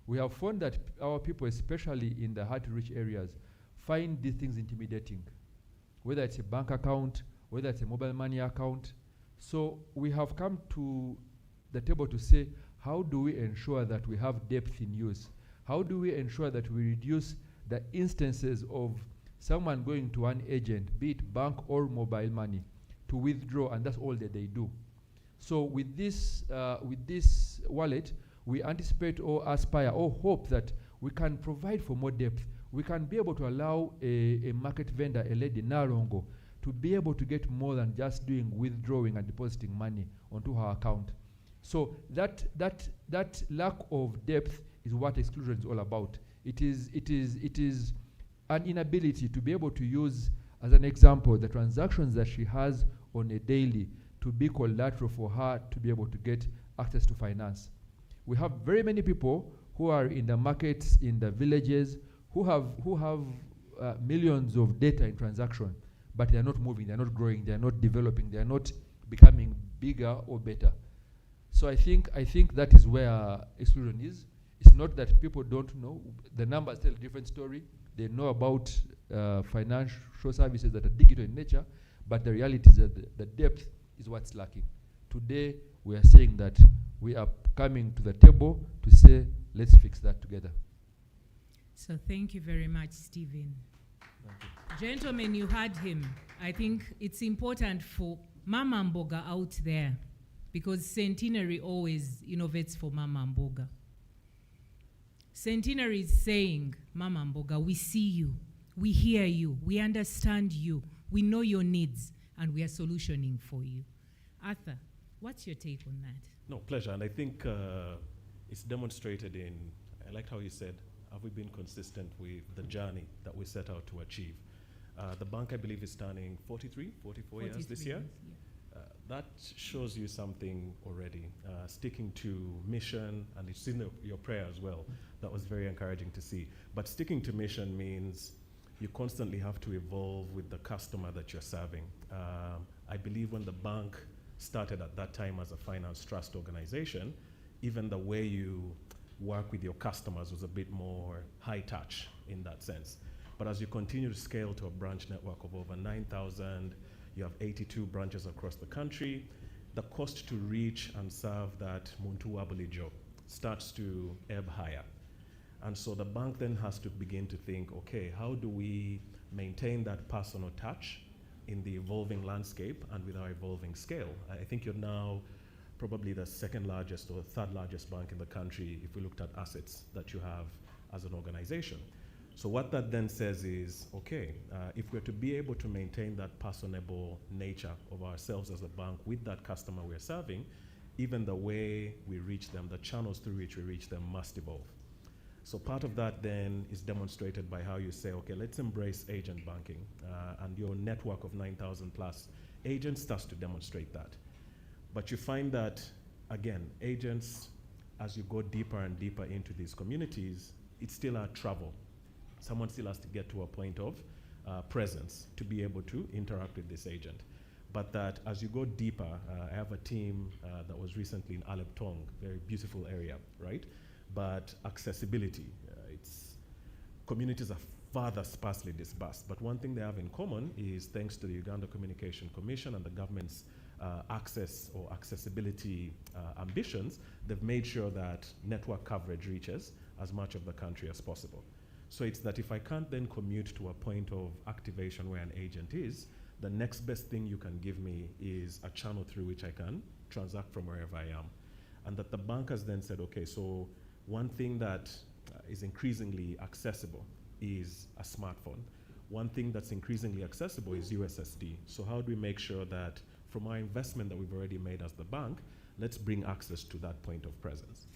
We have found that our people, especially in the hard-to-reach areas, find these things intimidating, whether it's a bank account, whether it's a mobile money account. So we have come to the table to say, how do we ensure that we have depth in use? How do we ensure that we reduce the instances of someone going to an agent, be it bank or mobile money, to withdraw, and that's all that they do. So with this wallet, we anticipate or aspire or hope that we can provide for more depth. We can be able to allow a market vendor, a lady Narongo, to be able to get more than just doing withdrawing and depositing money onto her account. So that lack of depth is what exclusion is all about. It is an inability to be able to use, as an example, the transactions that she has on a daily to be collateral for her to be able to get access to finance. We have very many people who are in the markets, in the villages, who have millions of data in transaction, but they are not moving, they are not growing, they are not developing, they are not becoming bigger or better. So I think that is where exclusion is. It's not that people don't know. The numbers tell a different story. They know about financial services that are digital in nature, but the reality is that the depth is what's lacking. Today, we are saying that we are coming to the table to say, let's fix that together. So thank you very much, Stephen. Gentlemen, you heard him. I think it's important for Mama Mboga out there, because Centenary always innovates for Mama Mboga. Centenary is saying, Mama Mboga, we see you, we hear you, we understand you, we know your needs, and we are solutioning for you. Arthur, what's your take on that? No, pleasure. And I think it's demonstrated in, I liked how you said, have we been consistent with the journey that we set out to achieve? The bank, I believe, is turning 44 years this year. Yeah. That shows you something already. Sticking to mission, and it's in your prayer as well. That was very encouraging to see. But sticking to mission means you constantly have to evolve with the customer that you're serving. I believe when the bank started at that time as a finance trust organization, even the way you work with your customers was a bit more high touch in that sense. But as you continue to scale to a branch network of over 9,000, you have 82 branches across the country, the cost to reach and serve that Muntu Wabulijo starts to ebb higher. And so the bank then has to begin to think, okay, how do we maintain that personal touch in the evolving landscape and with our evolving scale? I think you're now probably the second largest or third largest bank in the country if we looked at assets that you have as an organization. So what that then says is, okay, if we're to be able to maintain that personable nature of ourselves as a bank with that customer we're serving, even the way we reach them, the channels through which we reach them must evolve. So part of that then is demonstrated by how you say, okay, let's embrace agent banking. And your network of 9,000 plus agents starts to demonstrate that. But you find that, again, agents, as you go deeper and deeper into these communities, it's still a travel. Someone still has to get to a point of presence to be able to interact with this agent. But that as you go deeper, I have a team that was recently in Alep Tong, very beautiful area, right? But accessibility, communities are further sparsely dispersed. But one thing they have in common is, thanks to the Uganda Communication Commission and the government's access or accessibility ambitions, they've made sure that network coverage reaches as much of the country as possible. So it's that if I can't then commute to a point of activation where an agent is, the next best thing you can give me is a channel through which I can transact from wherever I am. And that the bank has then said, okay, so one thing that is increasingly accessible is a smartphone. One thing that's increasingly accessible is USSD. So how do we make sure that from our investment that we've already made as the bank, let's bring access to that point of presence?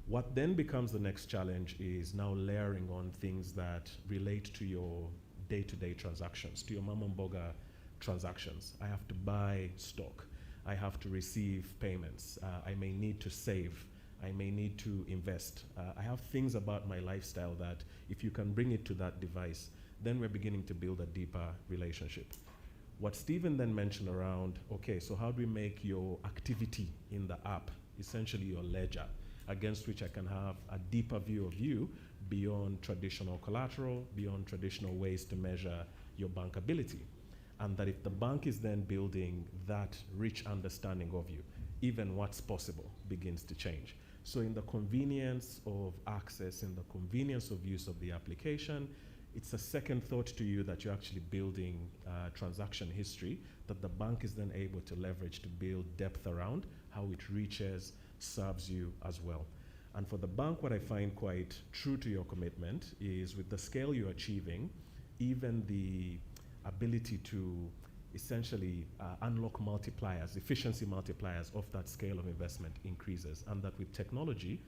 What then becomes the next challenge is now layering on things that relate to your day-to-day transactions, to your mama mboga transactions. I have to buy stock. I have to receive payments. I may need to save. I may need to invest. I have things about my lifestyle that if you can bring it to that device, then we're beginning to build a deeper relationship. What Stephen then mentioned around, okay, so how do we make your activity in the app essentially your ledger against which I can have a deeper view of you beyond traditional collateral, beyond traditional ways to measure your bankability. And that if the bank is then building that rich understanding of you, even what's possible begins to change. So in the convenience of access, in the convenience of use of the application, it's a second thought to you that you're actually building transaction history that the bank is then able to leverage to build depth around how it reaches, serves you as well. And for the bank, what I find quite true to your commitment is with the scale you're achieving, even the ability to essentially unlock multipliers, efficiency multipliers of that scale of investment increases. And that with technology,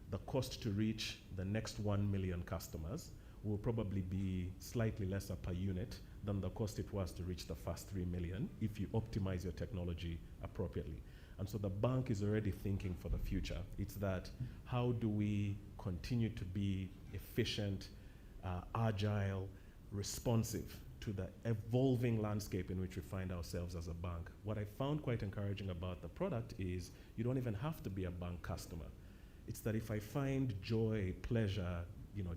the cost to reach the next 1 million customers will probably be slightly lesser per unit than the cost it was to reach the first 3 million if you optimize your technology appropriately. And so the bank is already thinking for the future. It's that how do we continue to be efficient, agile, responsive to the evolving landscape in which we find ourselves as a bank. What I found quite encouraging about the product is you don't even have to be a bank customer. It's that if I find joy, pleasure,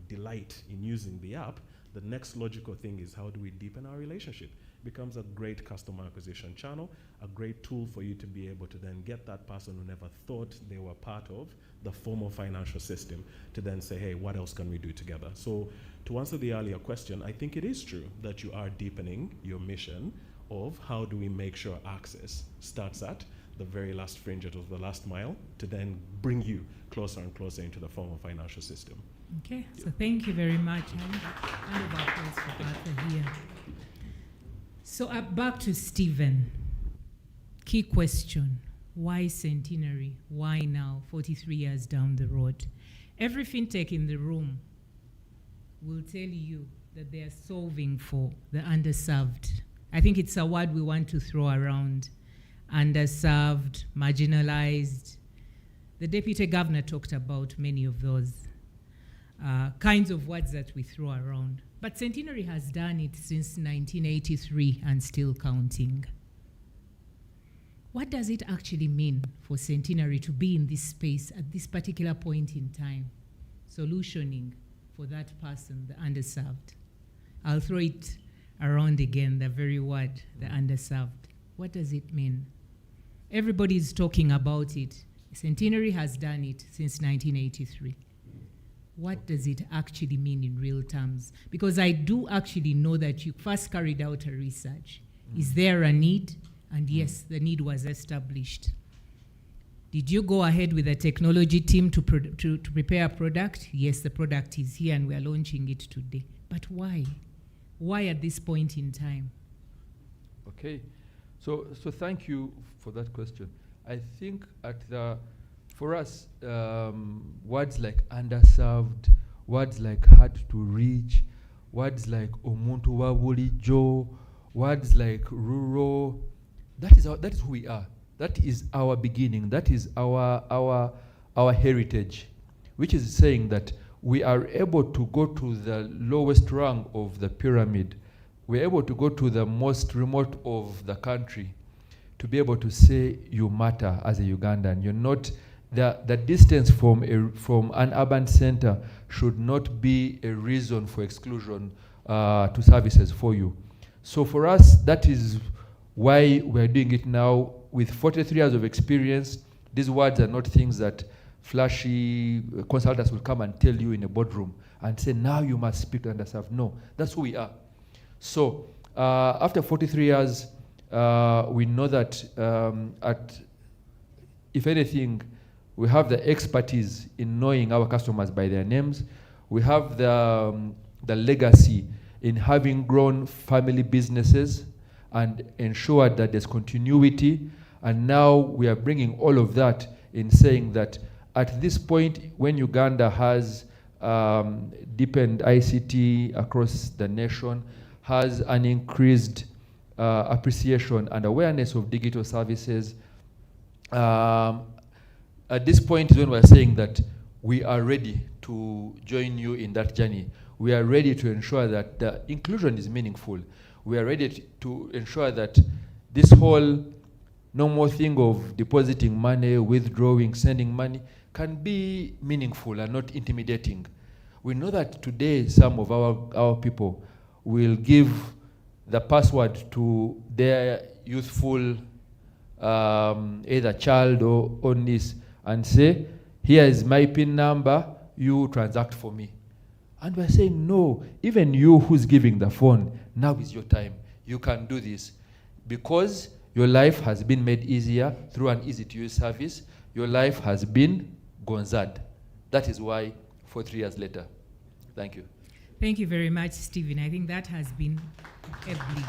delight in using the app, the next logical thing is how do we deepen our relationship? It becomes a great customer acquisition channel, a great tool for you to be able to then get that person who never thought they were part of the formal financial system to then say, hey, what else can we do together? So to answer the earlier question, I think it is true that you are deepening your mission of how do we make sure access starts at the very last fringe of the last mile to then bring you closer and closer into the formal financial system. Okay, so thank you very much. Hand over applause for Arthur here. So back to Stephen. Key question. Why Centenary? Why now, 43 years down the road? Every fintech in the room will tell you that they are solving for the underserved. I think it's a word we want to throw around. Underserved, marginalized. The Deputy Governor talked about many of those kinds of words that we throw around. But Centenary has done it since 1983 and still counting. What does it actually mean for Centenary to be in this space at this particular point in time, solutioning for that person, the underserved? I'll throw it around again, the very word, the underserved. What does it mean? Everybody is talking about it. Centenary has done it since 1983. What does it actually mean in real terms? Because I do actually know that you first carried out a research. Is there a need? And yes, the need was established. Did you go ahead with a technology team to prepare a product? Yes, the product is here and we are launching it today. But why? Why at this point in time? Okay, so thank you for that question. I think for us, words like underserved, words like hard to reach, words like omuntu wa bulijjo, words like rural, that is who we are. That is our beginning. That is our heritage, which is saying that we are able to go to the lowest rung of the pyramid. We're able to go to the most remote of the country to be able to say you matter as a Ugandan. You're not, the distance from an urban center should not be a reason for exclusion to services for you. So for us, that is why we're doing it now. With 43 years of experience, these words are not things that flashy consultants will come and tell you in a boardroom and say, now you must speak to underserved. No, that's who we are. So after 43 years, we know that if anything, we have the expertise in knowing our customers by their names. We have the legacy in having grown family businesses and ensured that there's continuity. And now we are bringing all of that in saying that at this point, when Uganda has deepened ICT across the nation, has an increased appreciation and awareness of digital services, at this point is when we're saying that we are ready to join you in that journey. We are ready to ensure that the inclusion is meaningful. We are ready to ensure that this whole normal thing of depositing money, withdrawing, sending money can be meaningful and not intimidating. We know that today some of our people will give the password to their youthful either child or niece and say, here is my PIN number, you transact for me. And we're saying, no, even you who's giving the phone, now is your time. You can do this because your life has been made easier through an easy-to-use service. Your life has been gonzad. That is why 43 years later. Thank you. Thank you very much, Stephen. I think that has been ably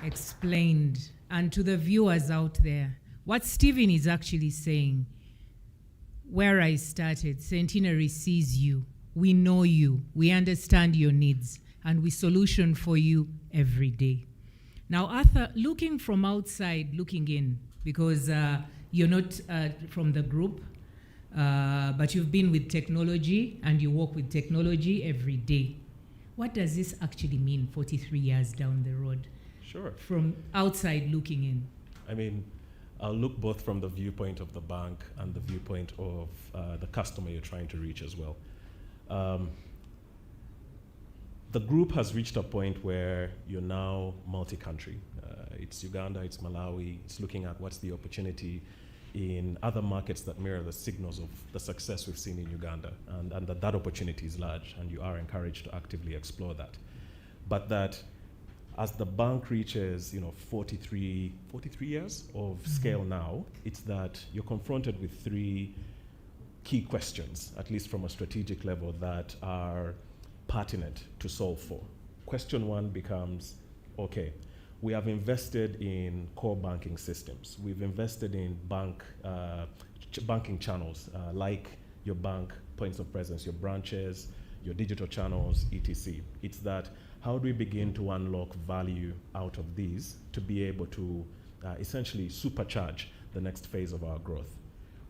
explained. And to the viewers out there, what Stephen is actually saying, where I started, Centenary sees you. We know you. We understand your needs. And we solution for you every day. Now, Arthur, looking from outside, looking in, because you're not from the group, but you've been with technology and you work with technology every day. What does this actually mean 43 years down the road? Sure. From outside looking in. I mean, I'll look both from the viewpoint of the bank and the viewpoint of the customer you're trying to reach as well. The group has reached a point where you're now multi-country. It's Uganda, it's Malawi, it's looking at what's the opportunity in other markets that mirror the signals of the success we've seen in Uganda, and that opportunity is large, and you are encouraged to actively explore that. But that as the bank reaches 43 years of scale now, it's that you're confronted with three key questions, at least from a strategic level, that are pertinent to solve for. Question one becomes, okay, we have invested in core banking systems. We've invested in banking channels, like your bank points of presence, your branches, your digital channels, etc. It's that, how do we begin to unlock value out of these to be able to essentially supercharge the next phase of our growth?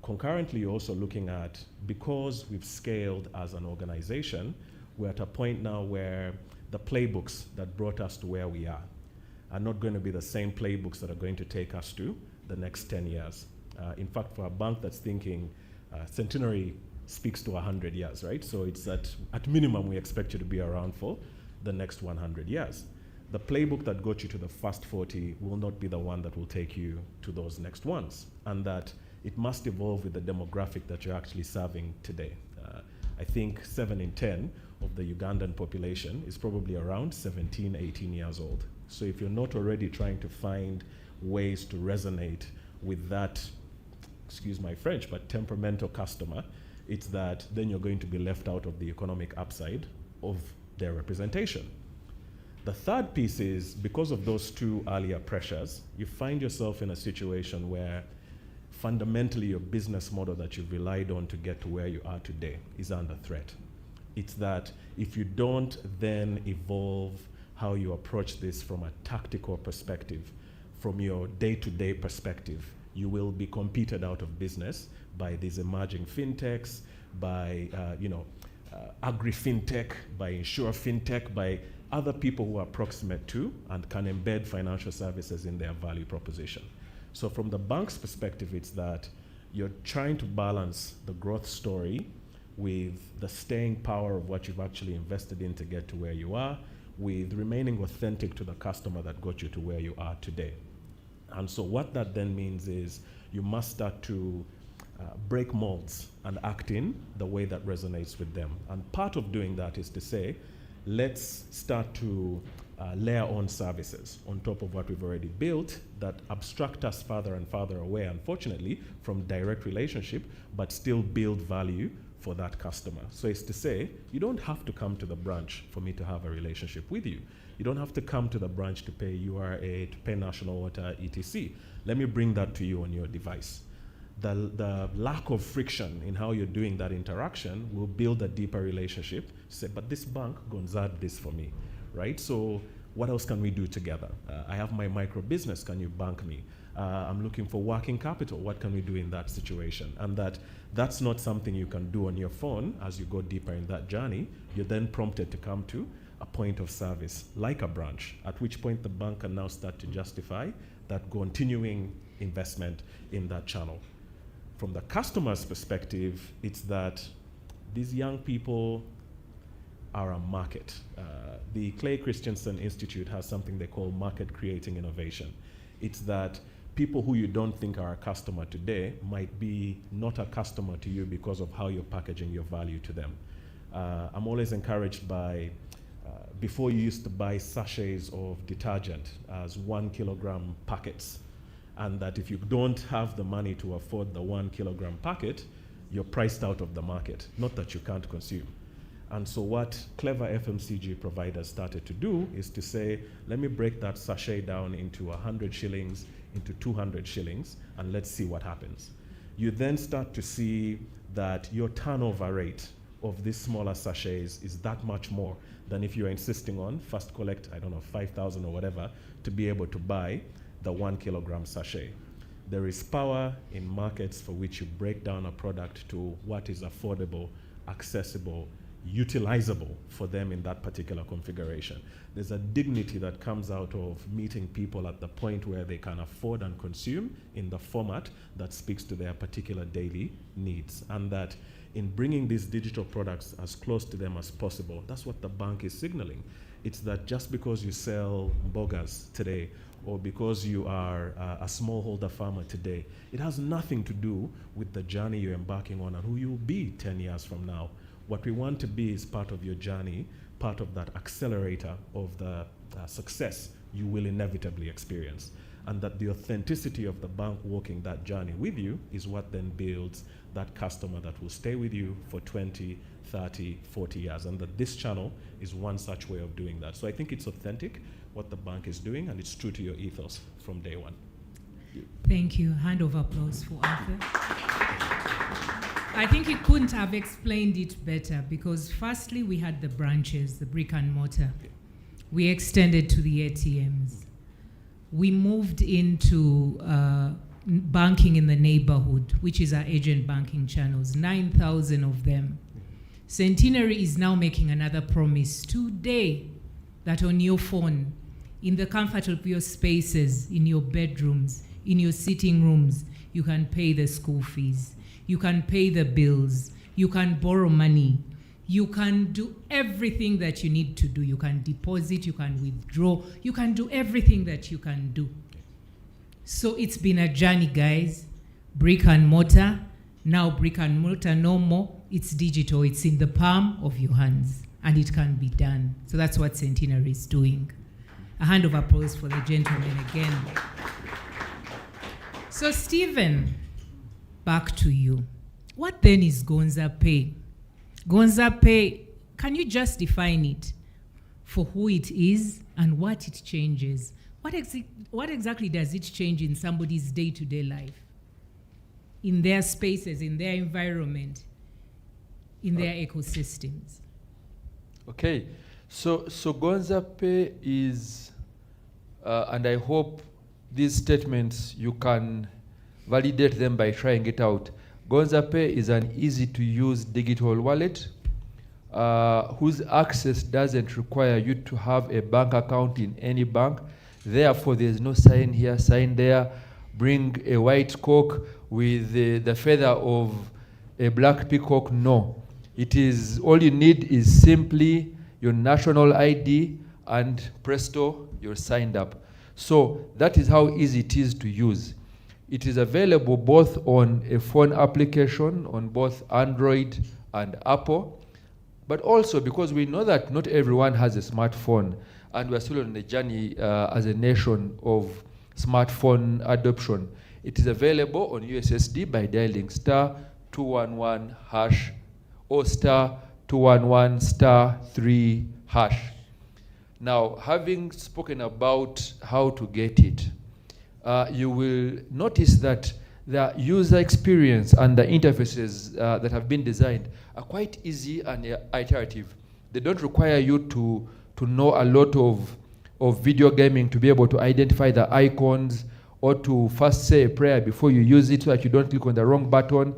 Concurrently, you're also looking at, because we've scaled as an organization, we're at a point now where the playbooks that brought us to where we are not going to be the same playbooks that are going to take us to the next 10 years. In fact, for a bank that's thinking, Centenary speaks to 100 years, right? So it's at minimum, we expect you to be around for the next 100 years. The playbook that got you to the first 40 will not be the one that will take you to those next ones, and that it must evolve with the demographic that you're actually serving today. I think 7 in 10 of the Ugandan population is probably around 17, 18 years old. So if you're not already trying to find ways to resonate with that, excuse my French, but temperamental customer, it's that then you're going to be left out of the economic upside of their representation. The third piece is, because of those two earlier pressures, you find yourself in a situation where fundamentally your business model that you've relied on to get to where you are today is under threat. It's that if you don't then evolve how you approach this from a tactical perspective, from your day-to-day perspective, you will be competed out of business by these emerging fintechs, by agri-fintech, by insure fintech, by other people who are proximate to and can embed financial services in their value proposition. So from the bank's perspective, it's that you're trying to balance the growth story with the staying power of what you've actually invested in to get to where you are, with remaining authentic to the customer that got you to where you are today. And so what that then means is you must start to break molds and act in the way that resonates with them. And part of doing that is to say, let's start to layer on services on top of what we've already built that abstract us further and further away, unfortunately, from direct relationship, but still build value for that customer. So it's to say, you don't have to come to the branch for me to have a relationship with you. You don't have to come to the branch to pay URA, to pay national water, etc. Let me bring that to you on your device. The lack of friction in how you're doing that interaction will build a deeper relationship. Say, but this bank, Gonza, did this for me, right? So what else can we do together? I have my micro business, can you bank me? I'm looking for working capital, what can we do in that situation? And that's not something you can do on your phone. As you go deeper in that journey, you're then prompted to come to a point of service, like a branch, at which point the bank can now start to justify that continuing investment in that channel. From the customer's perspective, it's that these young people are a market. The Clay Christensen Institute has something they call market creating innovation. It's that people who you don't think are a customer today might be not a customer to you because of how you're packaging your value to them. I'm always encouraged by, before you used to buy sachets of detergent as 1 kilogram packets, and that if you don't have the money to afford the 1 kilogram packet, you're priced out of the market, not that you can't consume. And so what clever FMCG providers started to do is to say, let me break that sachet down into 100 shillings, into 200 shillings, and let's see what happens. You then start to see that your turnover rate of these smaller sachets is that much more than if you're insisting on first collect, 5,000 or whatever, to be able to buy the 1 kilogram sachet. There is power in markets for which you break down a product to what is affordable, accessible, utilizable for them in that particular configuration. There's a dignity that comes out of meeting people at the point where they can afford and consume in the format that speaks to their particular daily needs. And that in bringing these digital products as close to them as possible, that's what the bank is signaling. It's that just because you sell bogas today, or because you are a smallholder farmer today, it has nothing to do with the journey you're embarking on and who you'll be 10 years from now. What we want to be is part of your journey, part of that accelerator of the success you will inevitably experience. And that the authenticity of the bank walking that journey with you is what then builds that customer that will stay with you for 20, 30, 40 years. And that this channel is one such way of doing that. So I think it's authentic, what the bank is doing, and it's true to your ethos from day one. Thank you. Hand of applause for Arthur. I think he couldn't have explained it better because firstly, we had the branches, the brick and mortar. We extended to the ATMs. We moved into banking in the neighborhood, which is our agent banking channels, 9,000 of them. Centenary is now making another promise today that on your phone, in the comfort of your spaces, in your bedrooms, in your sitting rooms, you can pay the school fees, you can pay the bills, you can borrow money, you can do everything that you need to do. You can deposit, you can withdraw, you can do everything that you can do. So it's been a journey, guys. Brick and mortar, now brick and mortar no more. it's digital, it's in the palm of your hands, and it can be done. So that's what Centenary is doing. A hand of applause for the gentleman again. So Stephen, back to you. What then is Gonza Pay? Gonza Pay, can you just define it for who it is and what it changes? What exactly does it change in somebody's day-to-day life? In their spaces, in their environment, in their ecosystems? Okay, so Gonza Pay is, and I hope these statements you can validate them by trying it out. Gonza Pay is an easy-to-use digital wallet whose access doesn't require you to have a bank account in any bank. Therefore, there's no sign here, sign there. Bring a white cock with the feather of a black peacock. No. It is, all you need is simply your national ID, and presto, you're signed up. So that is how easy it is to use. It is available both on a phone application on both Android and Apple, but also because we know that not everyone has a smartphone, and we're still on the journey as a nation of smartphone adoption. It is available on USSD by dialing *211# or *211*3#. Now, having spoken about how to get it, you will notice that the user experience and the interfaces that have been designed are quite easy and iterative. They don't require you to know a lot of video gaming to be able to identify the icons or to first say a prayer before you use it so that you don't click on the wrong button.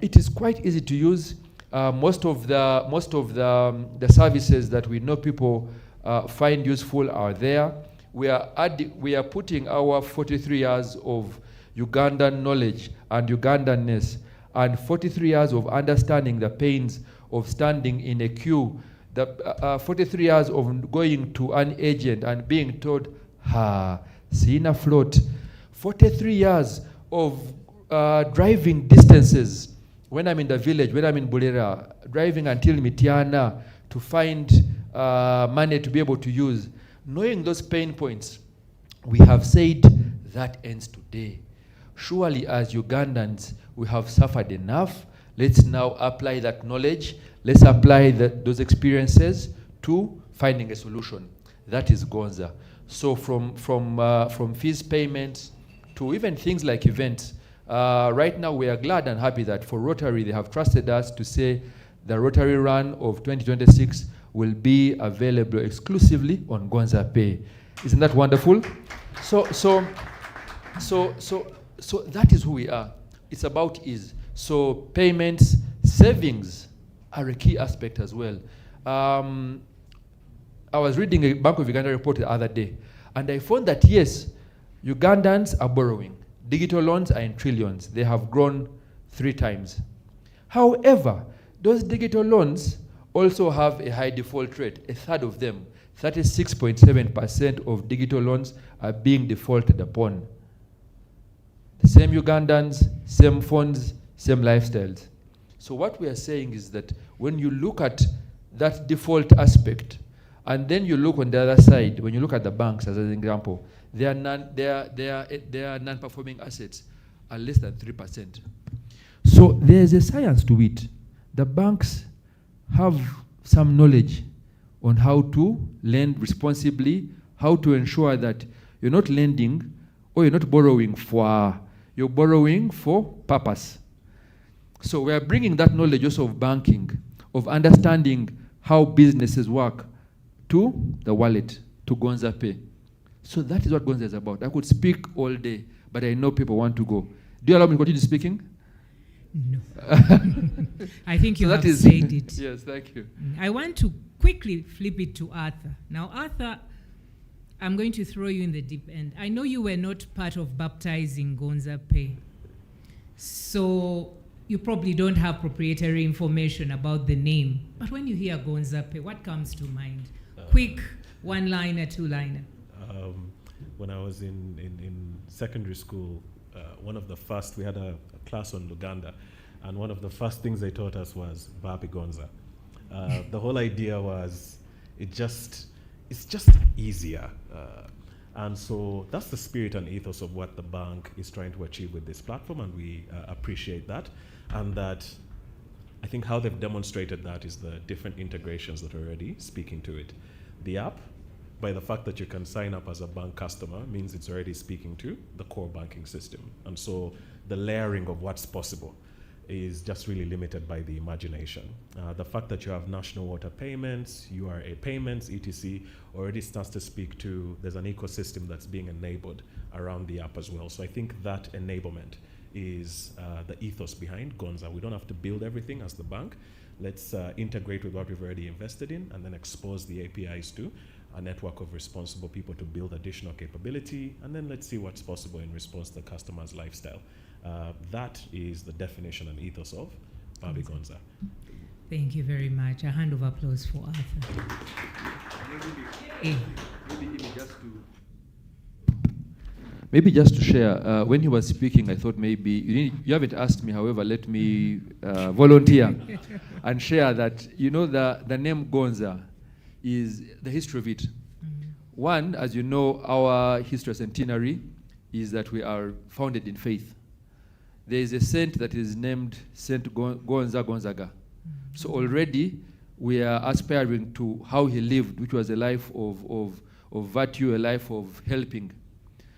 It is quite easy to use. Most of the services that we know people find useful are there. We are putting our 43 years of Ugandan knowledge and Ugandanness and 43 years of understanding the pains of standing in a queue, the 43 years of going to an agent and being told, sina float, 43 years of driving distances. When I'm in the village, when I'm in Bulera, driving until Mitiana to find money to be able to use, knowing those pain points, we have said that ends today. Surely as Ugandans, we have suffered enough. Let's now apply that knowledge. Let's apply those experiences to finding a solution. That is Gonza. So from fees payments to even things like events, right now we are glad and happy that for Rotary, they have trusted us to say the Rotary Run of 2026 will be available exclusively on Gonza Pay. Isn't that wonderful? So that is who we are. It's about ease. So payments, savings are a key aspect as well. I was reading a Bank of Uganda report the other day, and I found that yes, Ugandans are borrowing. Digital loans are in trillions. They have grown 3 times. However, those digital loans also have a high default rate. A third of them, 36.7% of digital loans are being defaulted upon. The same Ugandans, same phones, same lifestyles. So what we are saying is that when you look at that default aspect, and then you look on the other side, when you look at the banks as an example, their non-performing assets are less than 3%. So there's a science to it. The banks have some knowledge on how to lend responsibly, how to ensure that you're not lending or you're not borrowing for, you're borrowing for purpose. So we are bringing that knowledge also of banking, of understanding how businesses work, to the wallet, to Gonza Pay. So that is what Gonza is about. I could speak all day, but I know people want to go. Do you allow me to continue speaking? No. I think you have said it. Yes, thank you. I want to quickly flip it to Arthur. Now, Arthur, I'm going to throw you in the deep end. I know you were not part of baptizing Gonza Pay. So you probably don't have proprietary information about the name. But when you hear Gonza Pay, what comes to mind? Quick one-liner, two-liner. When I was in secondary school, one of the first, we had a class on Luganda, And one of the first things they taught us was Babi Gonza. The whole idea was it's just easier. And so that's the spirit and ethos of what the bank is trying to achieve with this platform, and we appreciate that. And that I think how they've demonstrated that is the different integrations that are already speaking to it. The app, by the fact that you can sign up as a bank customer, means it's already speaking to the core banking system. And so the layering of what's possible is just really limited by the imagination. The fact that you have national water payments, URA payments, etc., already starts to speak to, there's an ecosystem that's being enabled around the app as well. So I think that enablement is the ethos behind Gonza. We don't have to build everything as the bank. Let's integrate with what we've already invested in and then expose the APIs to a network of responsible people to build additional capability, and then let's see what's possible in response to the customer's lifestyle. That is the definition and ethos of Babi Gonza. Thank you very much. A hand of applause for Arthur. Maybe just to share, when he was speaking, I thought maybe, you haven't asked me, however, let me volunteer and share that, the name Gonza is the history of it. Mm-hmm. One, as you know, our history centenary is that we are founded in faith. There is a saint that is named Saint Gonza Gonzaga. Mm-hmm. So already we are aspiring to how he lived, which was a life of virtue, a life of helping.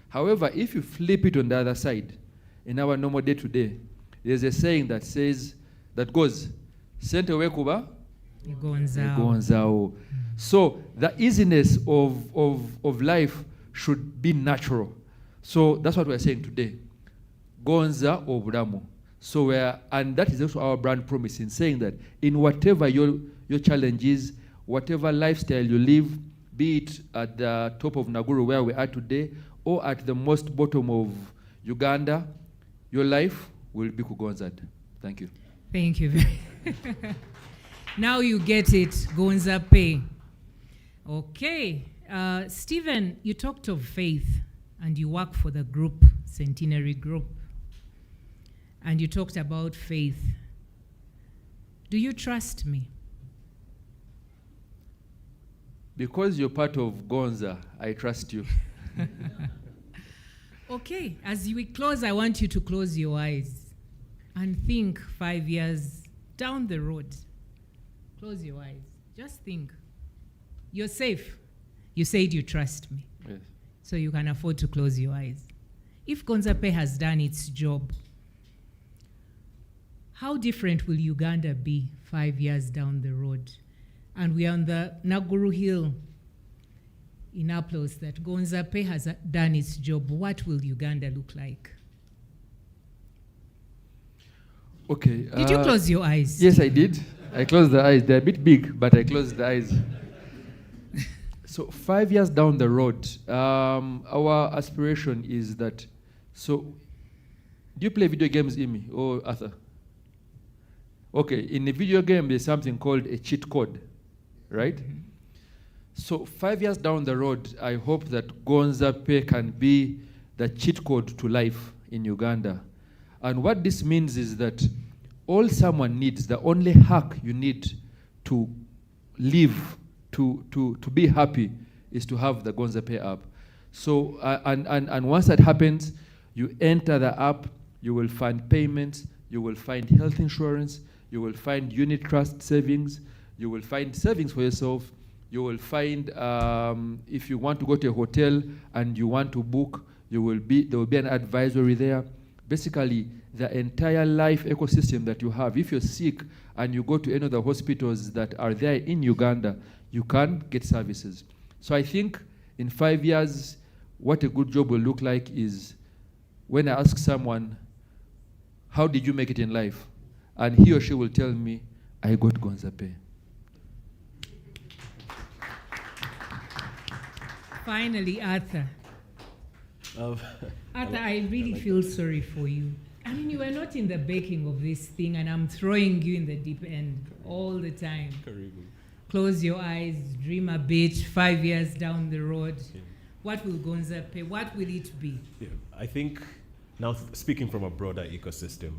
However, if you flip it on the other side, in our normal day-to-day, there's a saying that goes, Sente wekuba, Gonzao. So the easiness of life should be natural. So that's what we're saying today. Gonza Oburamu. So and that is also our brand promise in saying that in whatever your challenge is, whatever lifestyle you live, be it at the top of Naguru where we are today, or at the most bottom of Uganda, your life will be kugonzad. Thank you. Thank you very Now you get it, Gonza Pay. Okay. Stephen, you talked of faith and you work for the group, Centenary Group. And you talked about faith. Do you trust me? Because you're part of Gonza, I trust you. Okay, as we close, I want you to close your eyes and think 5 years down the road. Close your eyes. Just think. You're safe. You said you trust me. Yes. So you can afford to close your eyes. If Gonza Pay has done its job, how different will Uganda be 5 years down the road? And we are on the Naguru Hill in Applos that Gonza Pay has done its job. What will Uganda look like? Okay. Did you close your eyes? Yes, I did. I closed the eyes. They're a bit big, but I closed the eyes. So 5 years down the road, our aspiration is that, so do you play video games, Imi or Arthur? Okay, in a video game, there's something called a cheat code, right? Mm-hmm. So 5 years down the road, I hope that Gonza Pay can be the cheat code to life in Uganda. And what this means is that all someone needs, the only hack you need to live, to be happy, is to have the Gonza Pay app. So, and once that happens, you enter the app, you will find payments, you will find health insurance, you will find unit trust savings, you will find savings for yourself, you will find, if you want to go to a hotel and you want to book, there will be an advisory there. Basically, the entire life ecosystem that you have. If you're sick and you go to any of the hospitals that are there in Uganda, you can get services. So I think in 5 years, what a good job will look like is when I ask someone, how did you make it in life? And he or she will tell me, I got Gonza Pay. Finally, Arthur. Arthur, I really feel sorry for you. I mean, you were not in the baking of this thing, and I'm throwing you in the deep end all the time. Close your eyes, dream a bit, 5 years down the road. Yeah. What will Gonza Pay? What will it be? Yeah, I think, now speaking from a broader ecosystem,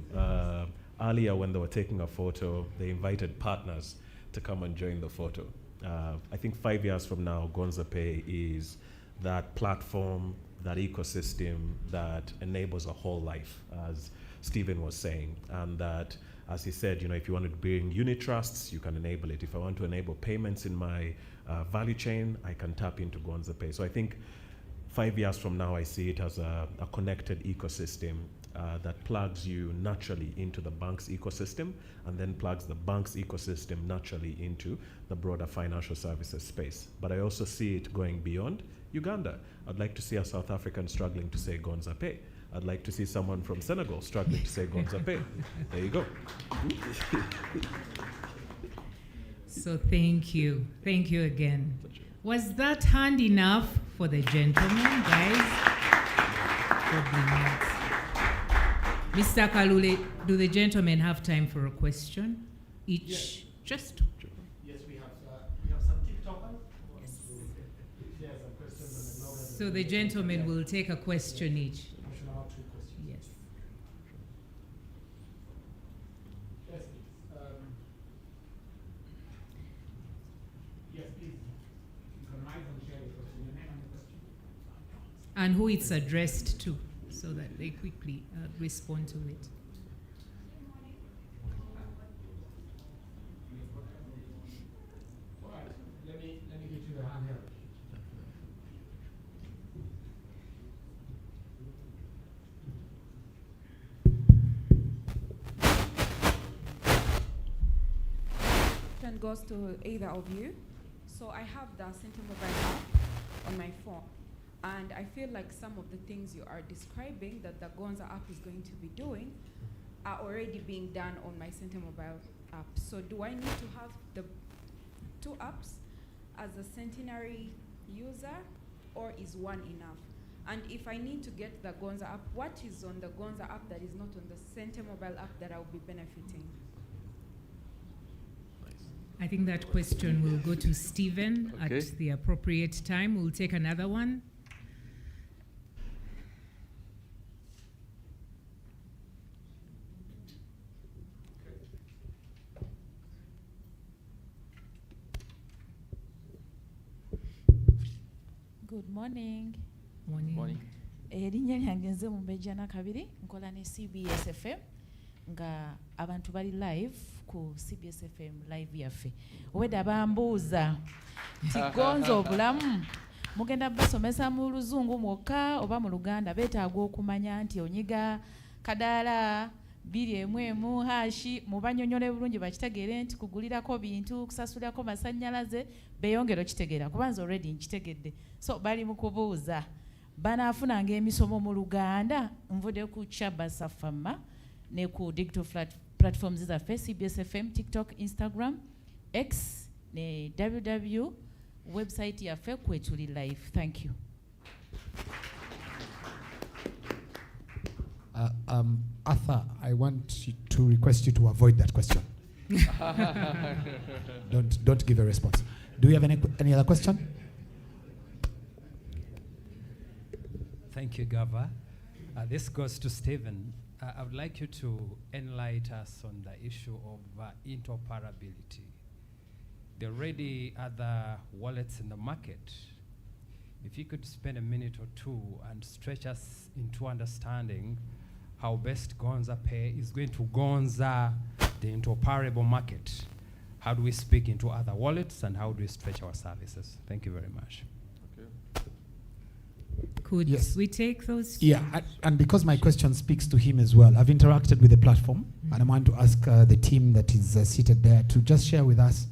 earlier when they were taking a photo, they invited partners to come and join the photo. I think 5 years from now, Gonza Pay is that platform, that ecosystem that enables a whole life, as Stephen was saying, and that, as he said, if you want to bring unit trusts, you can enable it. If I want to enable payments in my value chain, I can tap into Gonza Pay. So I think 5 years from now, I see it as a connected ecosystem that plugs you naturally into the bank's ecosystem, and then plugs the bank's ecosystem naturally into the broader financial services space. But I also see it going beyond Uganda. I'd like to see a South African struggling to say Gonza Pay. I'd like to see someone from Senegal struggling to say Gonza Pay. There you go. So thank you. Thank you again. Was that hand enough for the gentleman, guys? Probably not. Mr. Kalule, do the gentlemen have time for a question? Each? Yes. Just. Yes, we have some TikTokers. Yes. There's a question on the blog. So the gentlemen will take a question each. We should have 2 questions. Yes. Yes, please. Yes, please. You can rise and share your question. Your name and the question. And who it's addressed to, so that they quickly respond to it. All right. Let me get you the handheld. Question goes to either of you. So I have the Sentinel Mobile app on my phone, and I feel like some of the things you are describing that the Gonza app is going to be doing are already being done on my Sentinel Mobile app. So do I need to have the 2 apps as a Centenary user, or is one enough? And if I need to get the Gonza app, what is on the Gonza app that is not on the Sentinel Mobile app that I'll be benefiting? I think that question will go to Stephen Okay. at the appropriate time. We'll take another one. Good morning. Morning. Erinnya lyange nze Mumbejjana Kabiri, nkola ne CBS FM nga abantu bali live ku CBS FM live yaffe. Obwedda bambuuza nti Gonza obulamu mugenda basomesa mu Luzungu mwokka oba mu Luganda, beetaaga okumanya nti onyiga kadaala 211 hashi mubanyonyole bulungi bakitegeere nti kugulirako bintu kusasulirako masannyalaze beeyongera okitegeera kubanza already nkitegedde. So bali mu kubuuza banaafunanga emisomo mu Luganda. Nvudde ku Chabasa Fama ne ku digital platforms zaffe CBS FM, TikTok, Instagram, X ne www website yaffe kwetuli live. Thank you. Arthur, I want to request you to avoid that question. Don't give a response. Do you have any other question? Thank you, Gava. This goes to Stephen. I would like you to enlighten us on the issue of interoperability. There are already other wallets in the market. If you could spend a minute or two and stretch us into understanding how best Gonza Pay is going to Gonza the interoperable market. How do we speak into other wallets and how do we stretch our services? Thank you very much. Could Yes. we take those? Yeah, and because my question speaks to him as well, I've interacted with the platform, and I want to ask the team that is seated there to just share with us.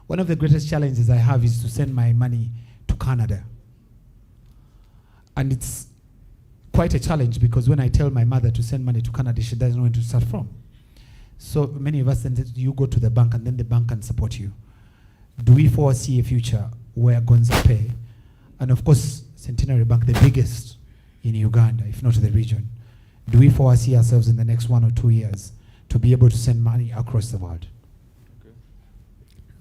One of the greatest challenges I have is to send my money to Canada. And it's quite a challenge because when I tell my mother to send money to Canada, she doesn't know where to start from. So many of us then you go to the bank and then the bank can support you. Do we foresee a future where Gonza Pay, and of course Centenary Bank, the biggest in Uganda, if not the region, do we foresee ourselves in the next 1 or 2 years to be able to send money across the world?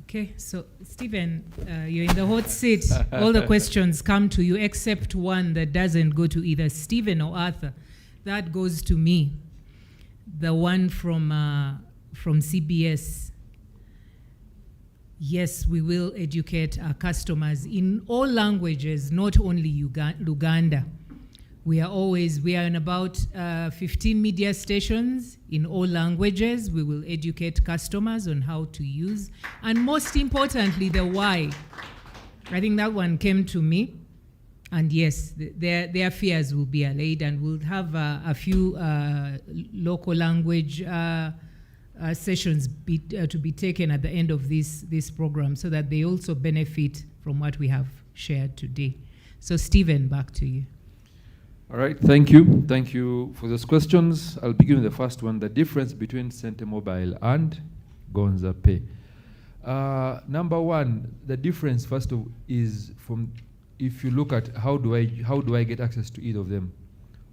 Okay, so Stephen, you're in the hot seat. All the questions come to you except one that doesn't go to either Stephen or Arthur. That goes to me. the one from CBS. Yes, we will educate our customers in all languages, not only Luganda. We are in about 15 media stations in all languages. We will educate customers on how to use, and most importantly, the why. I think that one came to me. And yes, their fears will be allayed, and we'll have a few local language sessions to be taken at the end of this program, so that they also benefit from what we have shared today. So Stephen, back to you. All right, thank you. Thank you for those questions. I'll begin with the first one, the difference between Sente Mobile and Gonza Pay. Number one, the difference first of is from, if you look at how do I get access to either of them.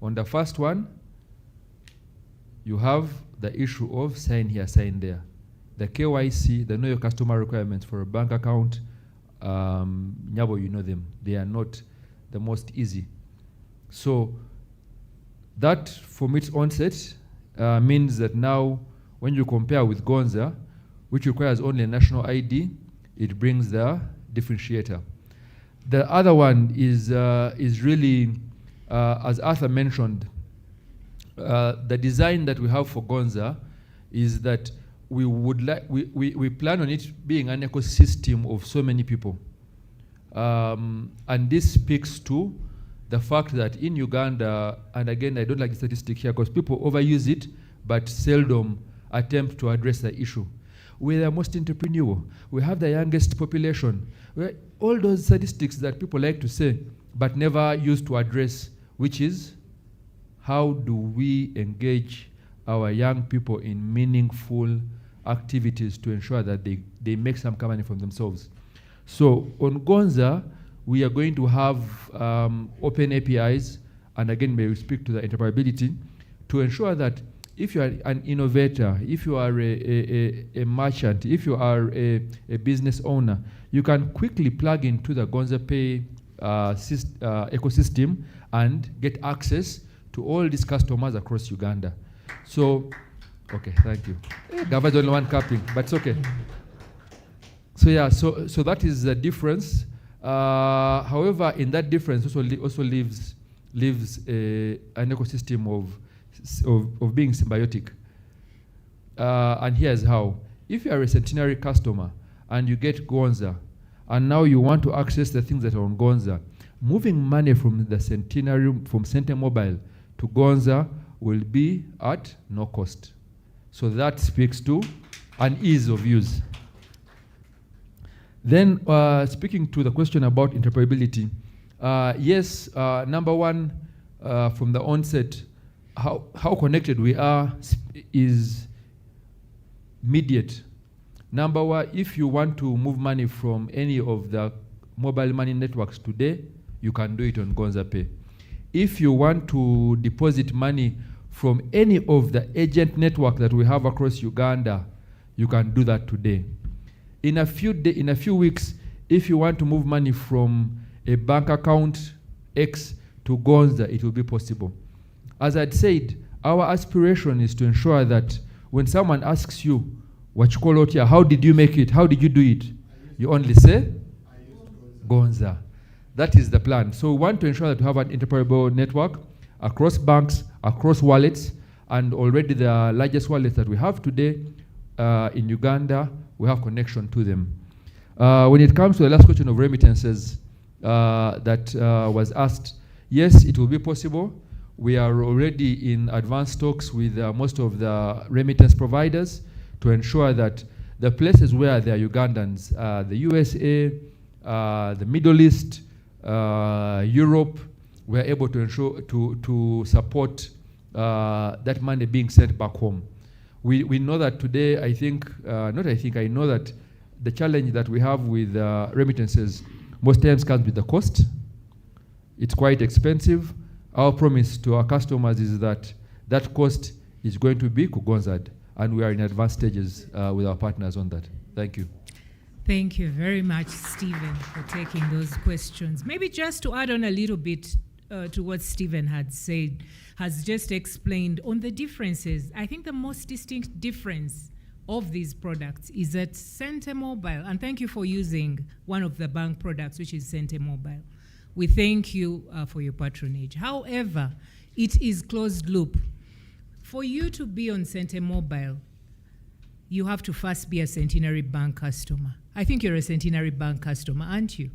On the first one, you have the issue of sign here, sign there. The KYC, the know your customer requirements for a bank account, Nyabo, you know them. They are not the most easy. So that, from its onset, means that now when you compare with Gonza, which requires only a national ID, it brings the differentiator. The other one is really, as Arthur mentioned, the design that we have for Gonza is that we plan on it being an ecosystem of so many people. And this speaks to the fact that in Uganda, and again, I don't like the statistic here because people overuse it, but seldom attempt to address the issue. We're the most entrepreneurial. We have the youngest population. All those statistics that people like to say, but never used to address, which is how do we engage our young people in meaningful activities to ensure that they make some money from themselves. So on Gonza, we are going to have open APIs, and again, may we speak to the interoperability, to ensure that if you are an innovator, if you are a merchant, if you are a business owner, you can quickly plug into the Gonza Pay ecosystem and get access to all these customers across Uganda. So, okay, thank you. Gava's the only one capping, but it's okay. So yeah, so that is the difference. However, in that difference also lives an ecosystem of being symbiotic. And here's how. If you are a Centenary customer and you get Gonza, and now you want to access the things that are on Gonza, moving money from the Centenary, from Sente Mobile to Gonza will be at no cost. So that speaks to an ease of use. Then speaking to the question about interoperability, yes, number one, from the onset, how connected we are is immediate. Number one, if you want to move money from any of the mobile money networks today, you can do it on Gonza Pay. If you want to deposit money from any of the agent network that we have across Uganda, you can do that today. In a few weeks, if you want to move money from a bank account X to Gonza, it will be possible. As I'd said, our aspiration is to ensure that when someone asks you, Wachikolotia, how did you make it? How did you do it? You only say, Gonza. That is the plan. So we want to ensure that we have an interoperable network across banks, across wallets, and already the largest wallets that we have today in Uganda, we have connection to them. When it comes to the last question of remittances that was asked, yes, it will be possible. We are already in advanced talks with most of the remittance providers to ensure that the places where there are Ugandans, the USA, the Middle East, Europe, we're able to ensure to support that money being sent back home. We know that today, I know that the challenge that we have with remittances most times comes with the cost. It's quite expensive. Our promise to our customers is that that cost is going to be kugonzad, and we are in advanced stages with our partners on that. Thank you. Thank you very much, Stephen, for taking those questions. Maybe just to add on a little bit to what Stephen had said, has just explained on the differences. I think the most distinct difference of these products is that Center Mobile, and thank you for using one of the bank products, which is Center Mobile. We thank you for your patronage. However, it is closed loop. For you to be on Center Mobile, you have to first be a Centenary Bank customer. I think you're a Centenary Bank customer, aren't you?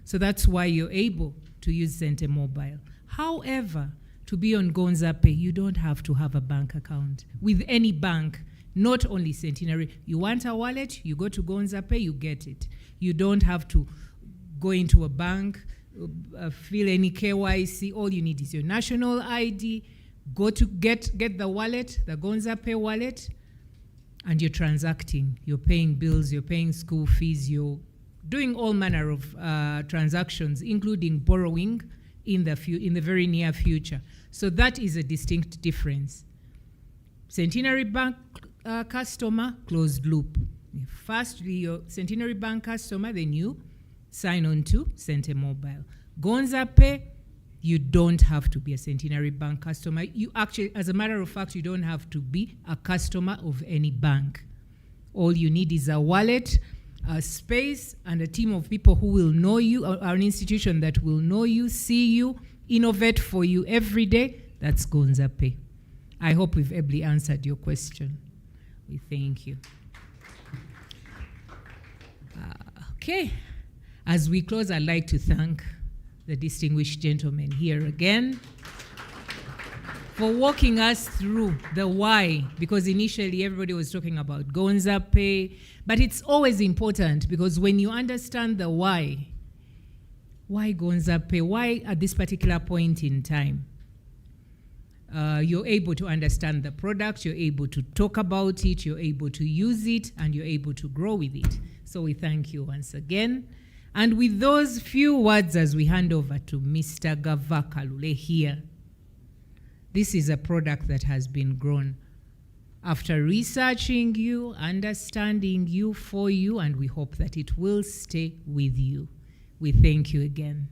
So that's why you're able to use Center Mobile. However, to be on Gonza Pay, you don't have to have a bank account with any bank, not only Centenary. You want a wallet, you go to Gonza Pay, you get it. You don't have to go into a bank, fill any KYC. All you need is your national ID. Go to get the wallet, the Gonza Pay wallet, and you're transacting. You're paying bills, you're paying school fees, you're doing all manner of transactions, including borrowing in the very near future. So that is a distinct difference. Centenary Bank customer, closed loop. First, you're Centenary Bank customer, then you sign on to Center Mobile. Gonza Pay, you don't have to be a Centenary Bank customer. You actually, as a matter of fact, you don't have to be a customer of any bank. All you need is a wallet, a space, and a team of people who will know you, or an institution that will know you, see you, innovate for you every day. That's Gonza Pay. I hope we've ably answered your question. We thank you. Okay. As we close, I'd like to thank the distinguished gentleman here again for walking us through the why, because initially everybody was talking about Gonza Pay, but it's always important because when you understand the why Gonza Pay, why at this particular point in time, you're able to understand the product, you're able to talk about it, you're able to use it, and you're able to grow with it. So we thank you once again. And with those few words, as we hand over to Mr. Gava Kalule here, this is a product that has been grown after researching you, understanding you, for you, and we hope that it will stay with you. We thank you again.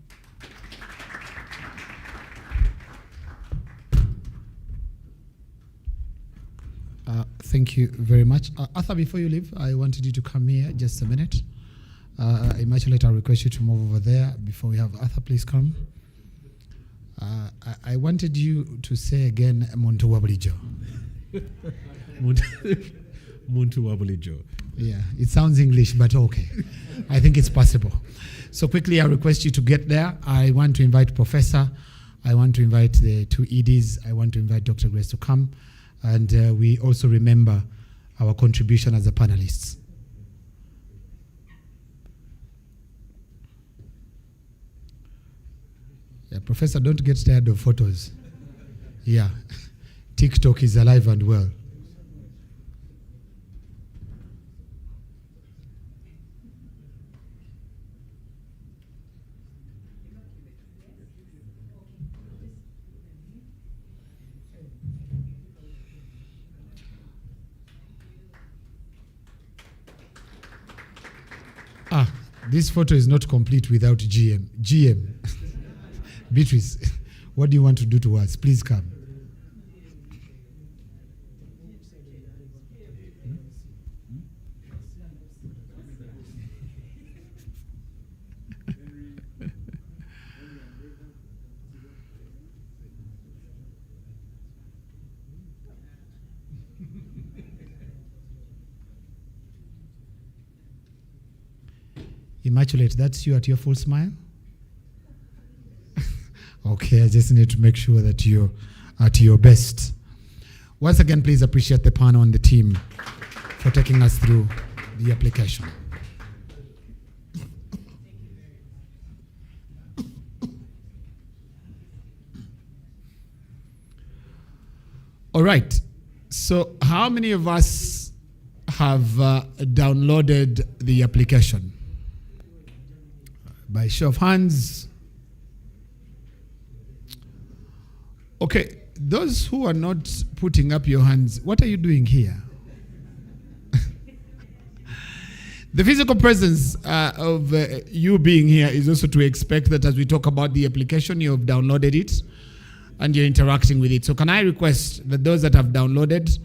Thank you very much. Arthur, before you leave, I wanted you to come here just a minute. Immaculate, I'll request you to move over there before we have Arthur, please come. I wanted you to say again, Muntu Wabulijo. Muntu Wabulijo. Yeah, it sounds English, but okay. I think it's possible. So quickly, I request you to get there. I want to invite Professor. I want to invite the two EDs. I want to invite Dr. Grace to come. And we also remember our contribution as the panelists. Yeah, Professor, don't get tired of photos. Yeah, TikTok is alive and well. This photo is not complete without GM. GM. Beatrice, what do you want to do to us? Please come. Immaculate, that's you at your full smile? Okay, I just need to make sure that you're at your best. Once again, please appreciate the panel and the team for taking us through the application. All right, so how many of us have downloaded the application? By show of hands. Okay, those who are not putting up your hands, what are you doing here? The physical presence of you being here is also to expect that as we talk about the application, you have downloaded it and you're interacting with it. So can I request that those that have downloaded,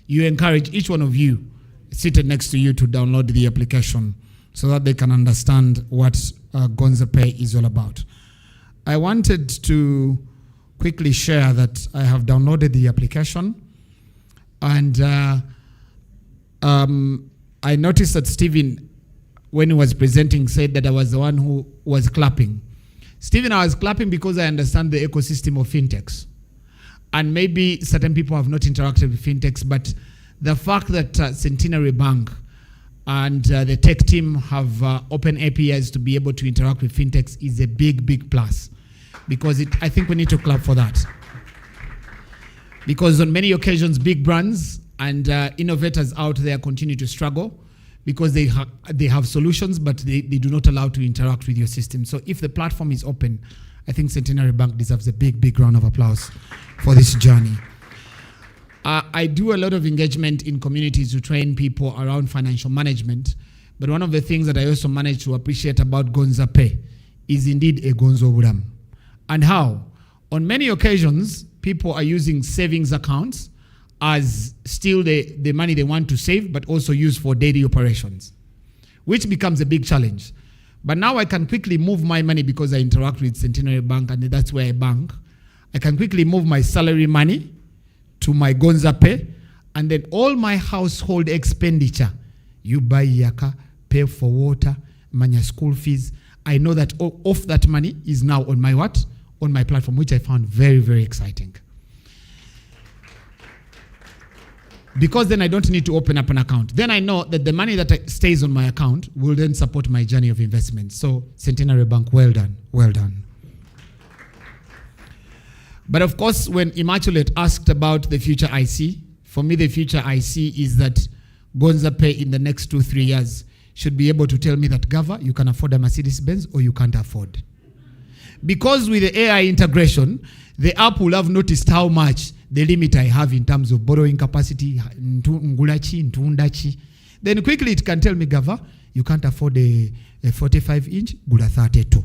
you encourage each one of you seated next to you to download the application so that they can understand what Gonza Pay is all about. I wanted to quickly share that I have downloaded the application, and I noticed that Stephen, when he was presenting, said that I was the one who was clapping. Stephen, I was clapping because I understand the ecosystem of fintechs. And maybe certain people have not interacted with fintechs, but the fact that Centenary Bank and the tech team have open APIs to be able to interact with fintechs is a big, big plus. Because I think we need to clap for that. Because on many occasions, big brands and innovators out there continue to struggle because they have solutions, but they do not allow to interact with your system. So if the platform is open, I think Centenary Bank deserves a big, big round of applause for this journey. I do a lot of engagement in communities to train people around financial management, but one of the things that I also manage to appreciate about Gonza Pay is indeed a Gonzo Buram. And how? On many occasions, people are using savings accounts as still the money they want to save, but also use for daily operations, which becomes a big challenge. But now I can quickly move my money because I interact with Centenary Bank and that's where I bank. I can quickly move my salary money to my Gonza Pay, and then all my household expenditure, you buy yaka, pay for water, manya school fees, I know that off that money is now on my what? On my platform, which I found very, very exciting. Because then I don't need to open up an account. Then I know that the money that stays on my account will then support my journey of investment. So Centenary Bank, well done, well done. But of course, when Immaculate asked about the future I see, for me the future I see is that Gonza Pay in the next 2-3 years should be able to tell me that, Gava, you can afford a Mercedes-Benz or you can't afford. Because with the AI integration, the app will have noticed how much the limit I have in terms of borrowing capacity, then quickly it can tell me, Gava, you can't afford a 45-inch, Gula 32.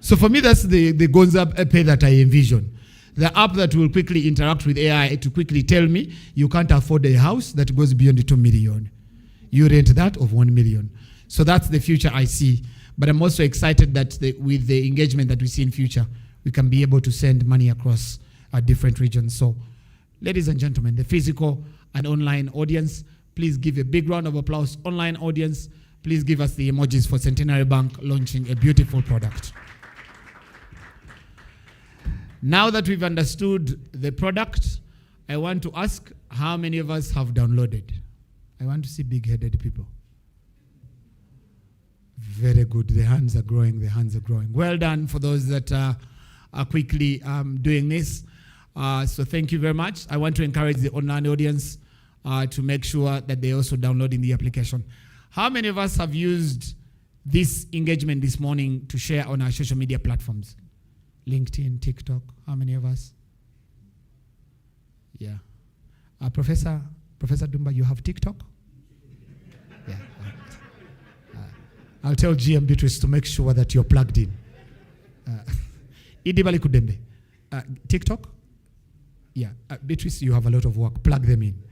So for me, that's the Gonza Pay that I envision. The app that will quickly interact with AI to quickly tell me, you can't afford a house that goes beyond the 2 million. You rent that of 1 million. So that's the future I see. But I'm also excited that with the engagement that we see in future, we can be able to send money across different regions. So, ladies and gentlemen, the physical and online audience, please give a big round of applause. Online audience, please give us the emojis for Centenary Bank launching a beautiful product. Now that we've understood the product, I want to ask how many of us have downloaded? I want to see big-headed people. Very good. The hands are growing. The hands are growing. Well done for those that are quickly doing this. So thank you very much. I want to encourage the online audience to make sure that they're also downloading the application. How many of us have used this engagement this morning to share on our social media platforms? LinkedIn, TikTok. How many of us? Yeah. Professor Dumba, you have TikTok? Yeah. I'll tell GM Beatrice to make sure that you're plugged in. Idibali Kudembe. TikTok? Yeah. Beatrice, you have a lot of work. Plug them in.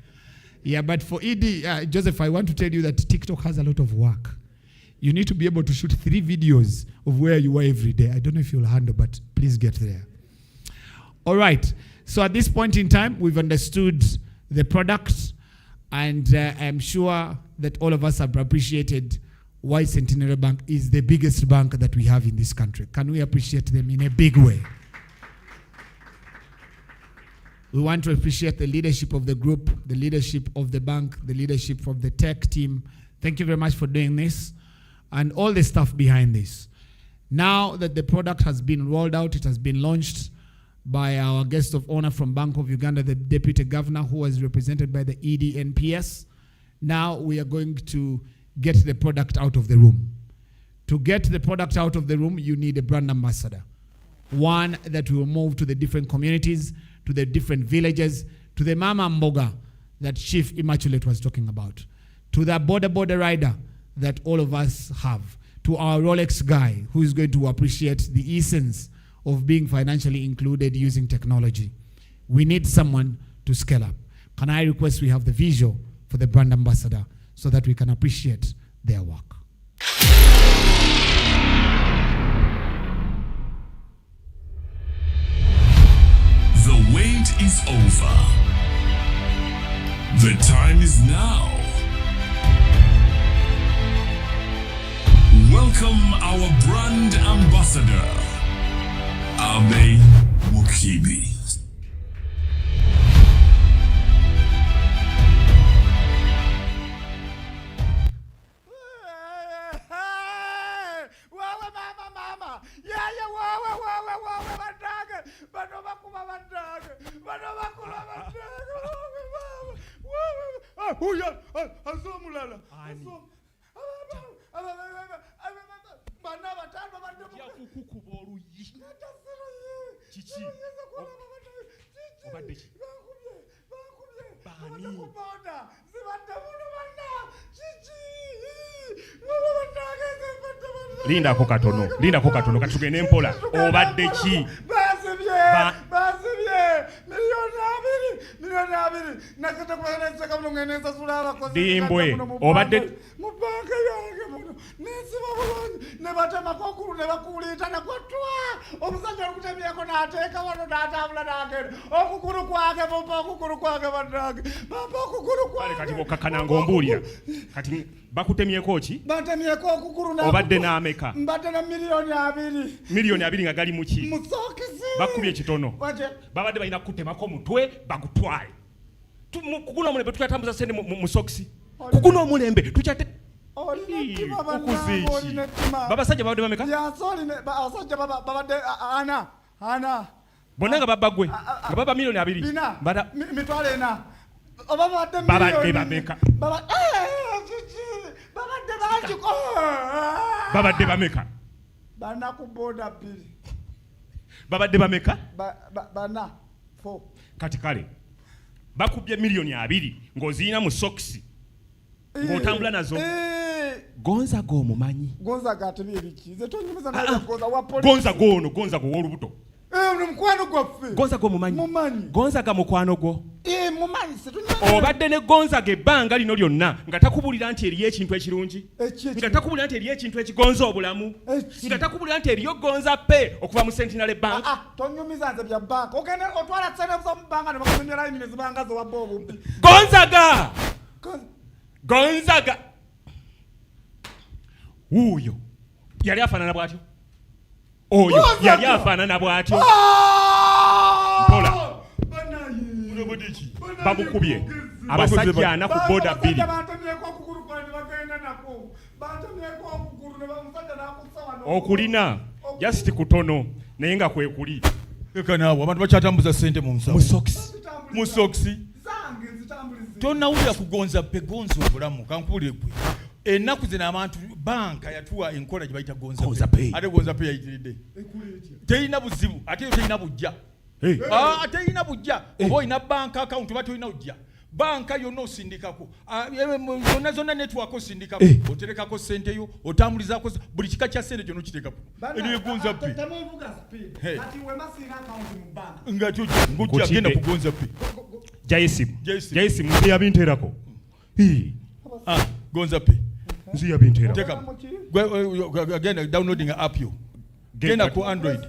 Yeah, but for ED, Joseph, I want to tell you that TikTok has a lot of work. You need to be able to shoot 3 videos of where you are every day. I don't know if you'll handle, but please get there. All right. So at this point in time, we've understood the product, and I'm sure that all of us have appreciated why Centenary Bank is the biggest bank that we have in this country. Can we appreciate them in a big way? We want to appreciate the leadership of the group, the leadership of the bank, the leadership of the tech team. Thank you very much for doing this, and all the stuff behind this. Now that the product has been rolled out, it has been launched by our guest of honor from Bank of Uganda, the Deputy Governor, who was represented by the EDNPS. Now we are going to get the product out of the room. To get the product out of the room, you need a brand ambassador. One that will move to the different communities, to the different villages, to the Mama Mboga that Chief Immaculate was talking about, to the border rider that all of us have, to our Rolex guy who is going to appreciate the essence of being financially included using technology. We need someone to scale up. Can I request we have the visual for the brand ambassador so that we can appreciate their work? The wait is over. The time is now. Welcome our brand ambassador, Abe Mukibi. Linda kokatono katugene mpola obadde ki Dimbwe obadde kati bokkakana ng'ombuulira kati bakutemyeko ki Batemyeko okukulu na obadde n'ameka mbadde na miliyoni 2 nga gali muki musokisi bakubye ekitono babadde balina kutemako mutwe bagutwale kuguno omulembe tukyatambuza sente mu sokisi kuguno omulembe tukyate okuziki babasajja babadde bameka abasajja babadde ana bonna nga babagwe nga baba miliyoni 2 mitwalo 4 babadde bameka babadde bameka bana ku boda pili babadde bameka bana 4 kati kale bakubye miliyoni 2 ng'oziyina mu sokisi ng'otambula nazo Gonza g'omumanyi Gonza gatebye biki ze tonyumiza na Gonza wa polisi Gonza go w'olubuto mukwano gwaffe Gonza g'omumanyi Gonza ga mukwano gwo mumanyi setunyumiza obadde ne Gonza gebbanga lino lyonna nga takubulira nti eriyo ekintu ekirungi nga takubulira nti eriyo ekintu ekigonza obulamu nga takubulira nti eriyo Gonza Pay okuva mu Centenary Bank tonyumiza nze bya bank ogende otwala sente zo mu banka ne bakunyera line zibanga zo wabbo obumpi Gonzaga uyo yali afaanana bw'atyo oyo yali afaanana bw'atyo mpola babukubye abasajja ana ku boda 2 okulina just kutono naye nga kwe kuli eka naawe abantu bakyatambuza sente mu nsawo mu sokisi tonawulira kugonza pe gonza obulamu kankuulire gwe ennaku zino abantu banka yatuwa enkola gye bayita Gonza Pay ate Gonza Pay yayitiridde teyina buzibu ate yo teyina bujja teyina bujja oba oyina banka account oba teyina bujja banka yonna osindikako zonna network osindikako oterekako sente yo otambulizako buli kika kya sente kyonna okiteekako eriyo Gonza Pay nga ngujja genda ku Gonza Pay jayisimu nze yabinteerako Gonza Pay nze yabinteerako agenda downloading app yo genda ku Android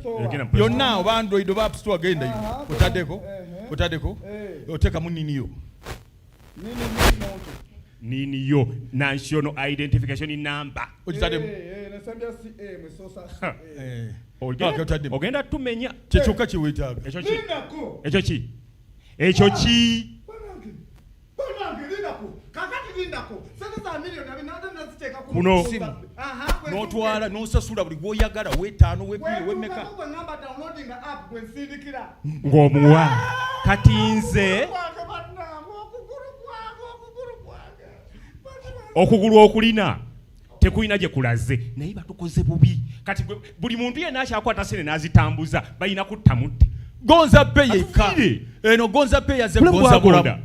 yonna oba Android oba App Store genda yo otaddeko oteekamu niniyo niniyo national identification number ogenda tumenya kyekyokka kyeweetaaga ekyo ki kuno n'otwala n'osasula buli gwoyagala weetaano webiri wemeka ng'omuwa kati nze okugulu okulina tekulina gye kulaze naye batukoze bubi kati buli muntu yenna akyakwata sene n'azitambuza balina kutta mutte Gonza Pay yekka eno Gonza Pay yaze Gonza bulamu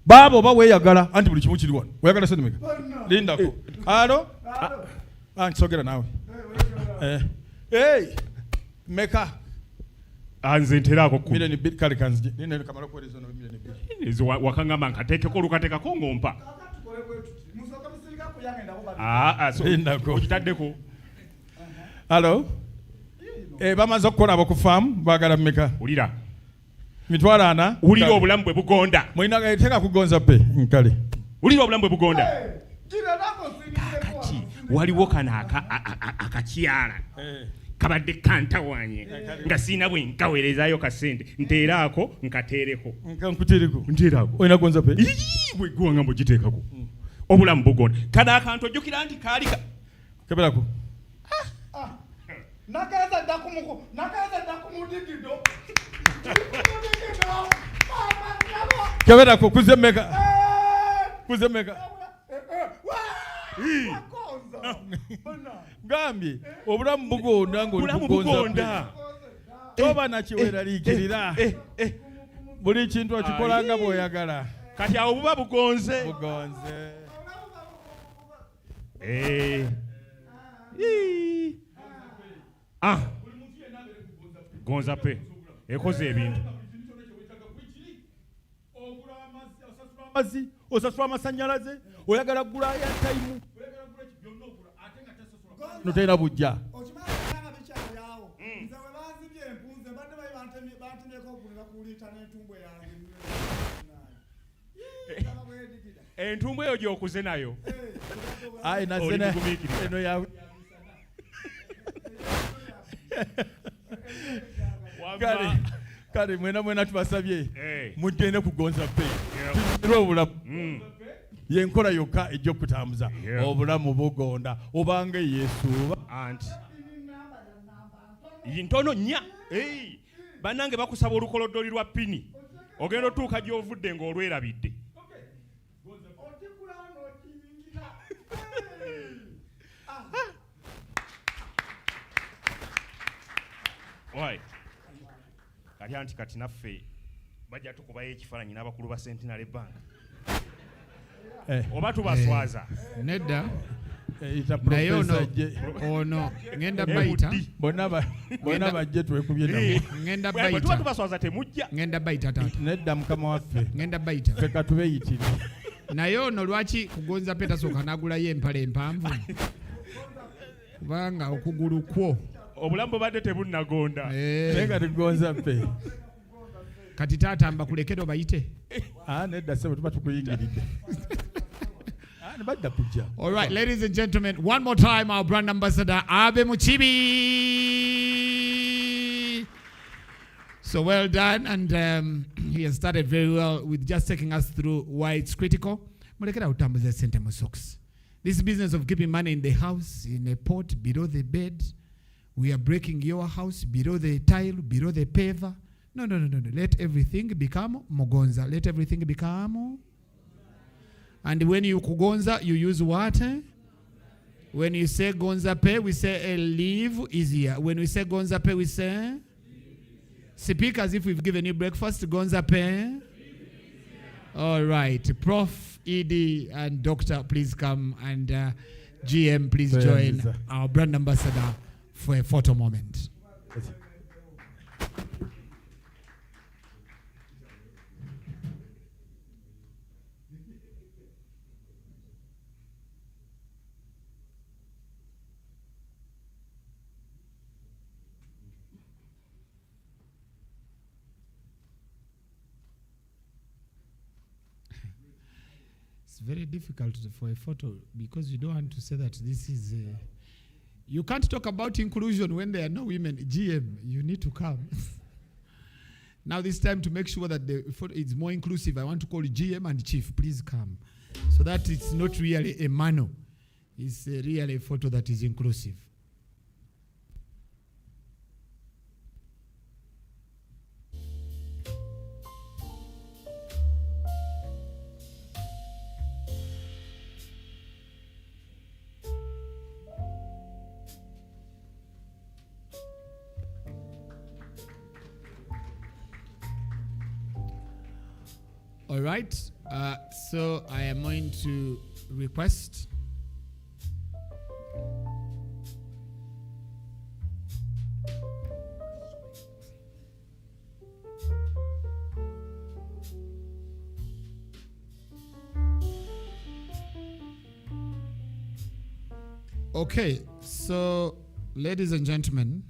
baaba oba weeyagala anti buli kimu kiri wano oyagala sente meka lindako alo nsogera naawe meka nze nteraako milioni bbiri kale kanzije nine kamala okuweereza ono milioni bbiri wakangamba nkateekeko olukateekako ng'ompa okitaddeko alo bamaze okukola abo ku faamu baagala meka wulira mitwalo 4 wulira obulamu bwe bugonda mulina teeka ku Gonza Pay nkale wulira obulamu bwe bugonda kakati waliwo kano akakyala kabadde kantawanye nga siina bwe nkaweerezaayo kasente nteeraako nkateereko nteerako olina Gonza Pay gwegwanga mbugiteekako obulamu bugonda kada akantu ojjukira nti kaali keberako nakaza dakumudigido keberako kuzemeka gambye obulamu bugonda ng'olibugonza toba nakiweraliikirira buli kintu okikolanga bw'oyagala kati awo buba bugonze Gonza Pay ekoze ebintu amazzi osasula amasannyalaze oyagala gula ya tayimu notalina bujja entumbu eyo gyokuze nayo eno ya kale mwena tubasabye mugende ku Gonza Pay tunyumirwe obulamu yenkola yokka ejjokutambuza obulamu bugonda obanga yesuuba anti ntono nnya bannange bakusaba olukoloddoli lwa pini ogenda otuuka gy'ovudde ng'olwerabidde kali anti kati naffe bajja tukubayo ekifaananyi n'abakulu ba Centenary Bank oba tubaswaza nedda naye ono ngenda bayita bonna bajje twekubye nabo ngenda bayita tuba tubaswaza temujja ngenda bayita taata nedda mukama waffe ngenda bayita ffe katubeyitire naye ono lwaki ku Gonza Pay tasooka n'agulayo empale empanvu kubanga okugulu kwo obulamu bwebadde tebunnagonda naye kati Gonza Pay kati taata mbakulekere obayite nedda sebo tuba tukuyingiridde all right, ladies and gentlemen, one more time, our brand ambassador, Abe Muchibi. So well done, and he has started very well with just taking us through why it's critical. This business of keeping money in the house, in a pot, below the bed, we are breaking your house, below the tile, below the paver. No. Let everything become Mogonza. Let everything become... And when you kugonza, you use what? When you say Gonza Pay, we say a leave easier. When we say Gonza Pay, we say speak as if we've given you breakfast. Gonza Pay. All right. Prof, ED, and Doctor, please come. And GM, please join our brand ambassador for a photo moment. It's very difficult for a photo because you don't want to say that this is you can't talk about inclusion when there are no women. GM, you need to come. Now this time to make sure that the photo is more inclusive, I want to call GM and Chief, please come. So that it's not really a mano. It's really a photo that is inclusive. All right. So I am going to request okay, so ladies and gentlemen,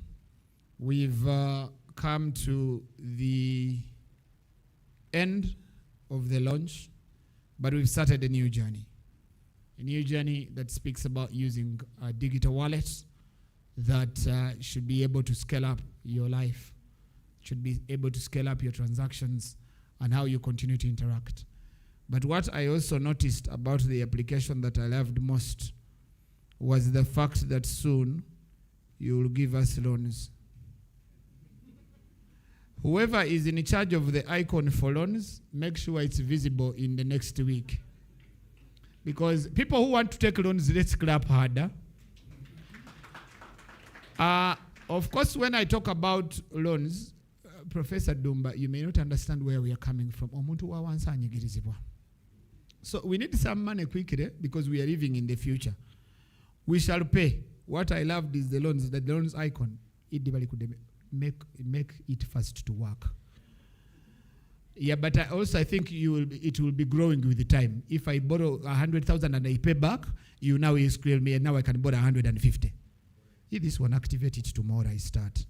we've come to the end of the launch, but we've started a new journey that speaks about using a digital wallet that should be able to scale up your life, should be able to scale up your transactions and how you continue to interact. But what I also noticed about the application that I loved most was the fact that soon you will give us loans. Whoever is in charge of the icon for loans, make sure it's visible in the next week. Because people who want to take loans, let's clap harder. Of course, when I talk about loans, Professor Dumba, you may not understand where we are coming from. So we need some money quickly because we are living in the future. We shall pay. What I loved is the loans icon. It could make it fast to work. Yeah, but I think it will be growing with the time. If I borrow 100,000 and I pay back, you now scale me and now I can borrow 150. If this one activate it tomorrow, I start.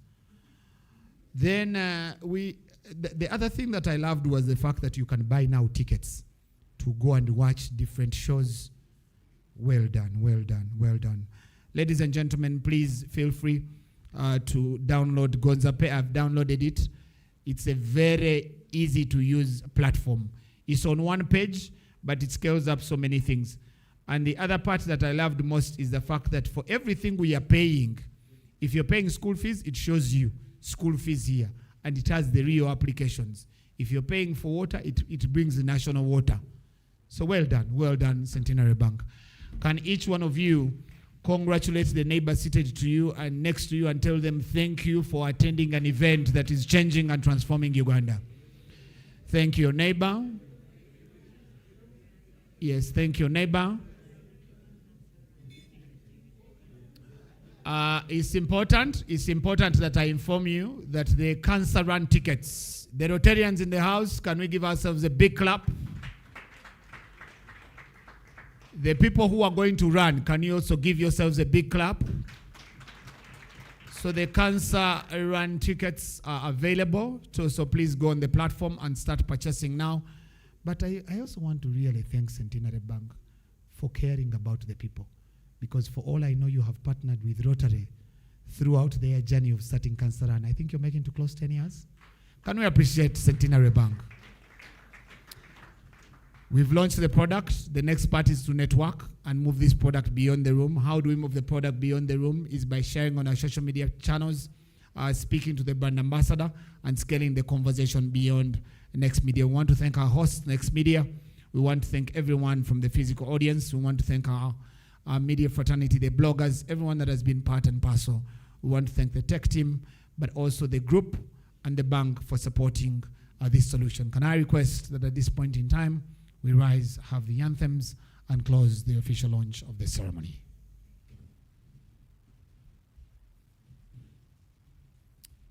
Then the other thing that I loved was the fact that you can buy now tickets to go and watch different shows. Well done, well done, well done. Ladies and gentlemen, please feel free to download Gonza Pay. I've downloaded it. It's a very easy to use platform. It's on one page, but it scales up so many things. And the other part that I loved most is the fact that for everything we are paying, if you're paying school fees, it shows you school fees here, and it has the real applications. If you're paying for water, it brings the national water. So well done, Centenary Bank. Can each one of you congratulate the neighbor seated to you and next to you and tell them thank you for attending an event that is changing and transforming Uganda? Thank you, neighbor. Yes, thank you, neighbor. It's important that I inform you that the cancer run tickets, the Rotarians in the house, can we give ourselves a big clap? The people who are going to run, can you also give yourselves a big clap? So the cancer run tickets are available, so please go on the platform and start purchasing now. But I also want to really thank Centenary Bank for caring about the people. Because for all I know, you have partnered with Rotary throughout their journey of starting Cancer Run. I think you're making to close 10 years. Can we appreciate Centenary Bank? We've launched the product. The next part is to network and move this product beyond the room. How do we move the product beyond the room? Is by sharing on our social media channels, speaking to the brand ambassador, and scaling the conversation beyond Next Media. We want to thank our host, Next Media. We want to thank everyone from the physical audience. We want to thank our media fraternity, the bloggers, everyone that has been part and parcel. We want to thank the tech team, but also the group and the bank for supporting this solution. Can I request that at this point in time, we rise, have the anthems, and close the official launch of the ceremony.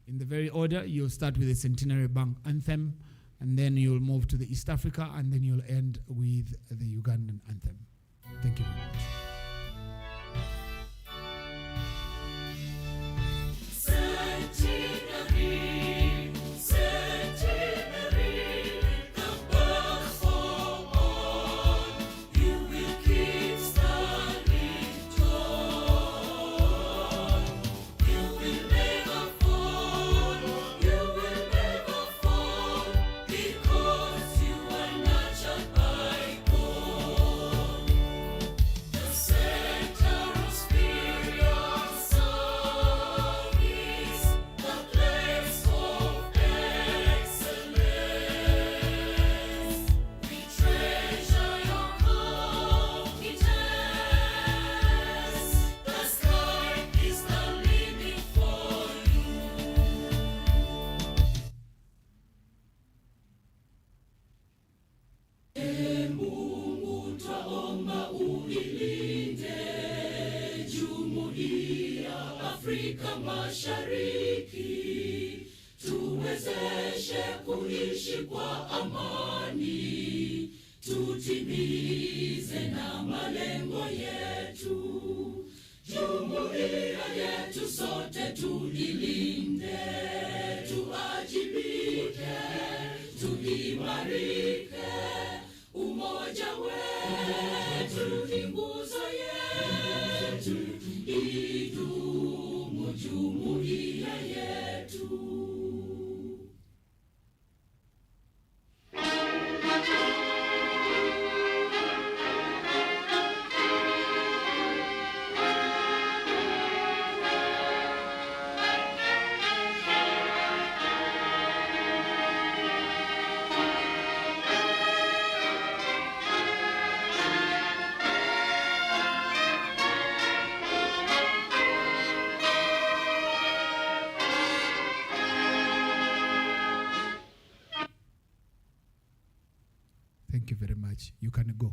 In the very order, you'll start with the Centenary Bank anthem, and then you'll move to the East Africa, and then you'll end with the Ugandan anthem. Thank you very much. The Jumuiya Afrika Mashariki, tuwezeshe kuishi kwa amani, tutimize na malengo yetu. Jumuiya yetu sote tuilinde, tuajibike, tuimarike. Umoja wetu ni nguzo yetu, idumu jumuiya yetu. Thank you very much. You can go.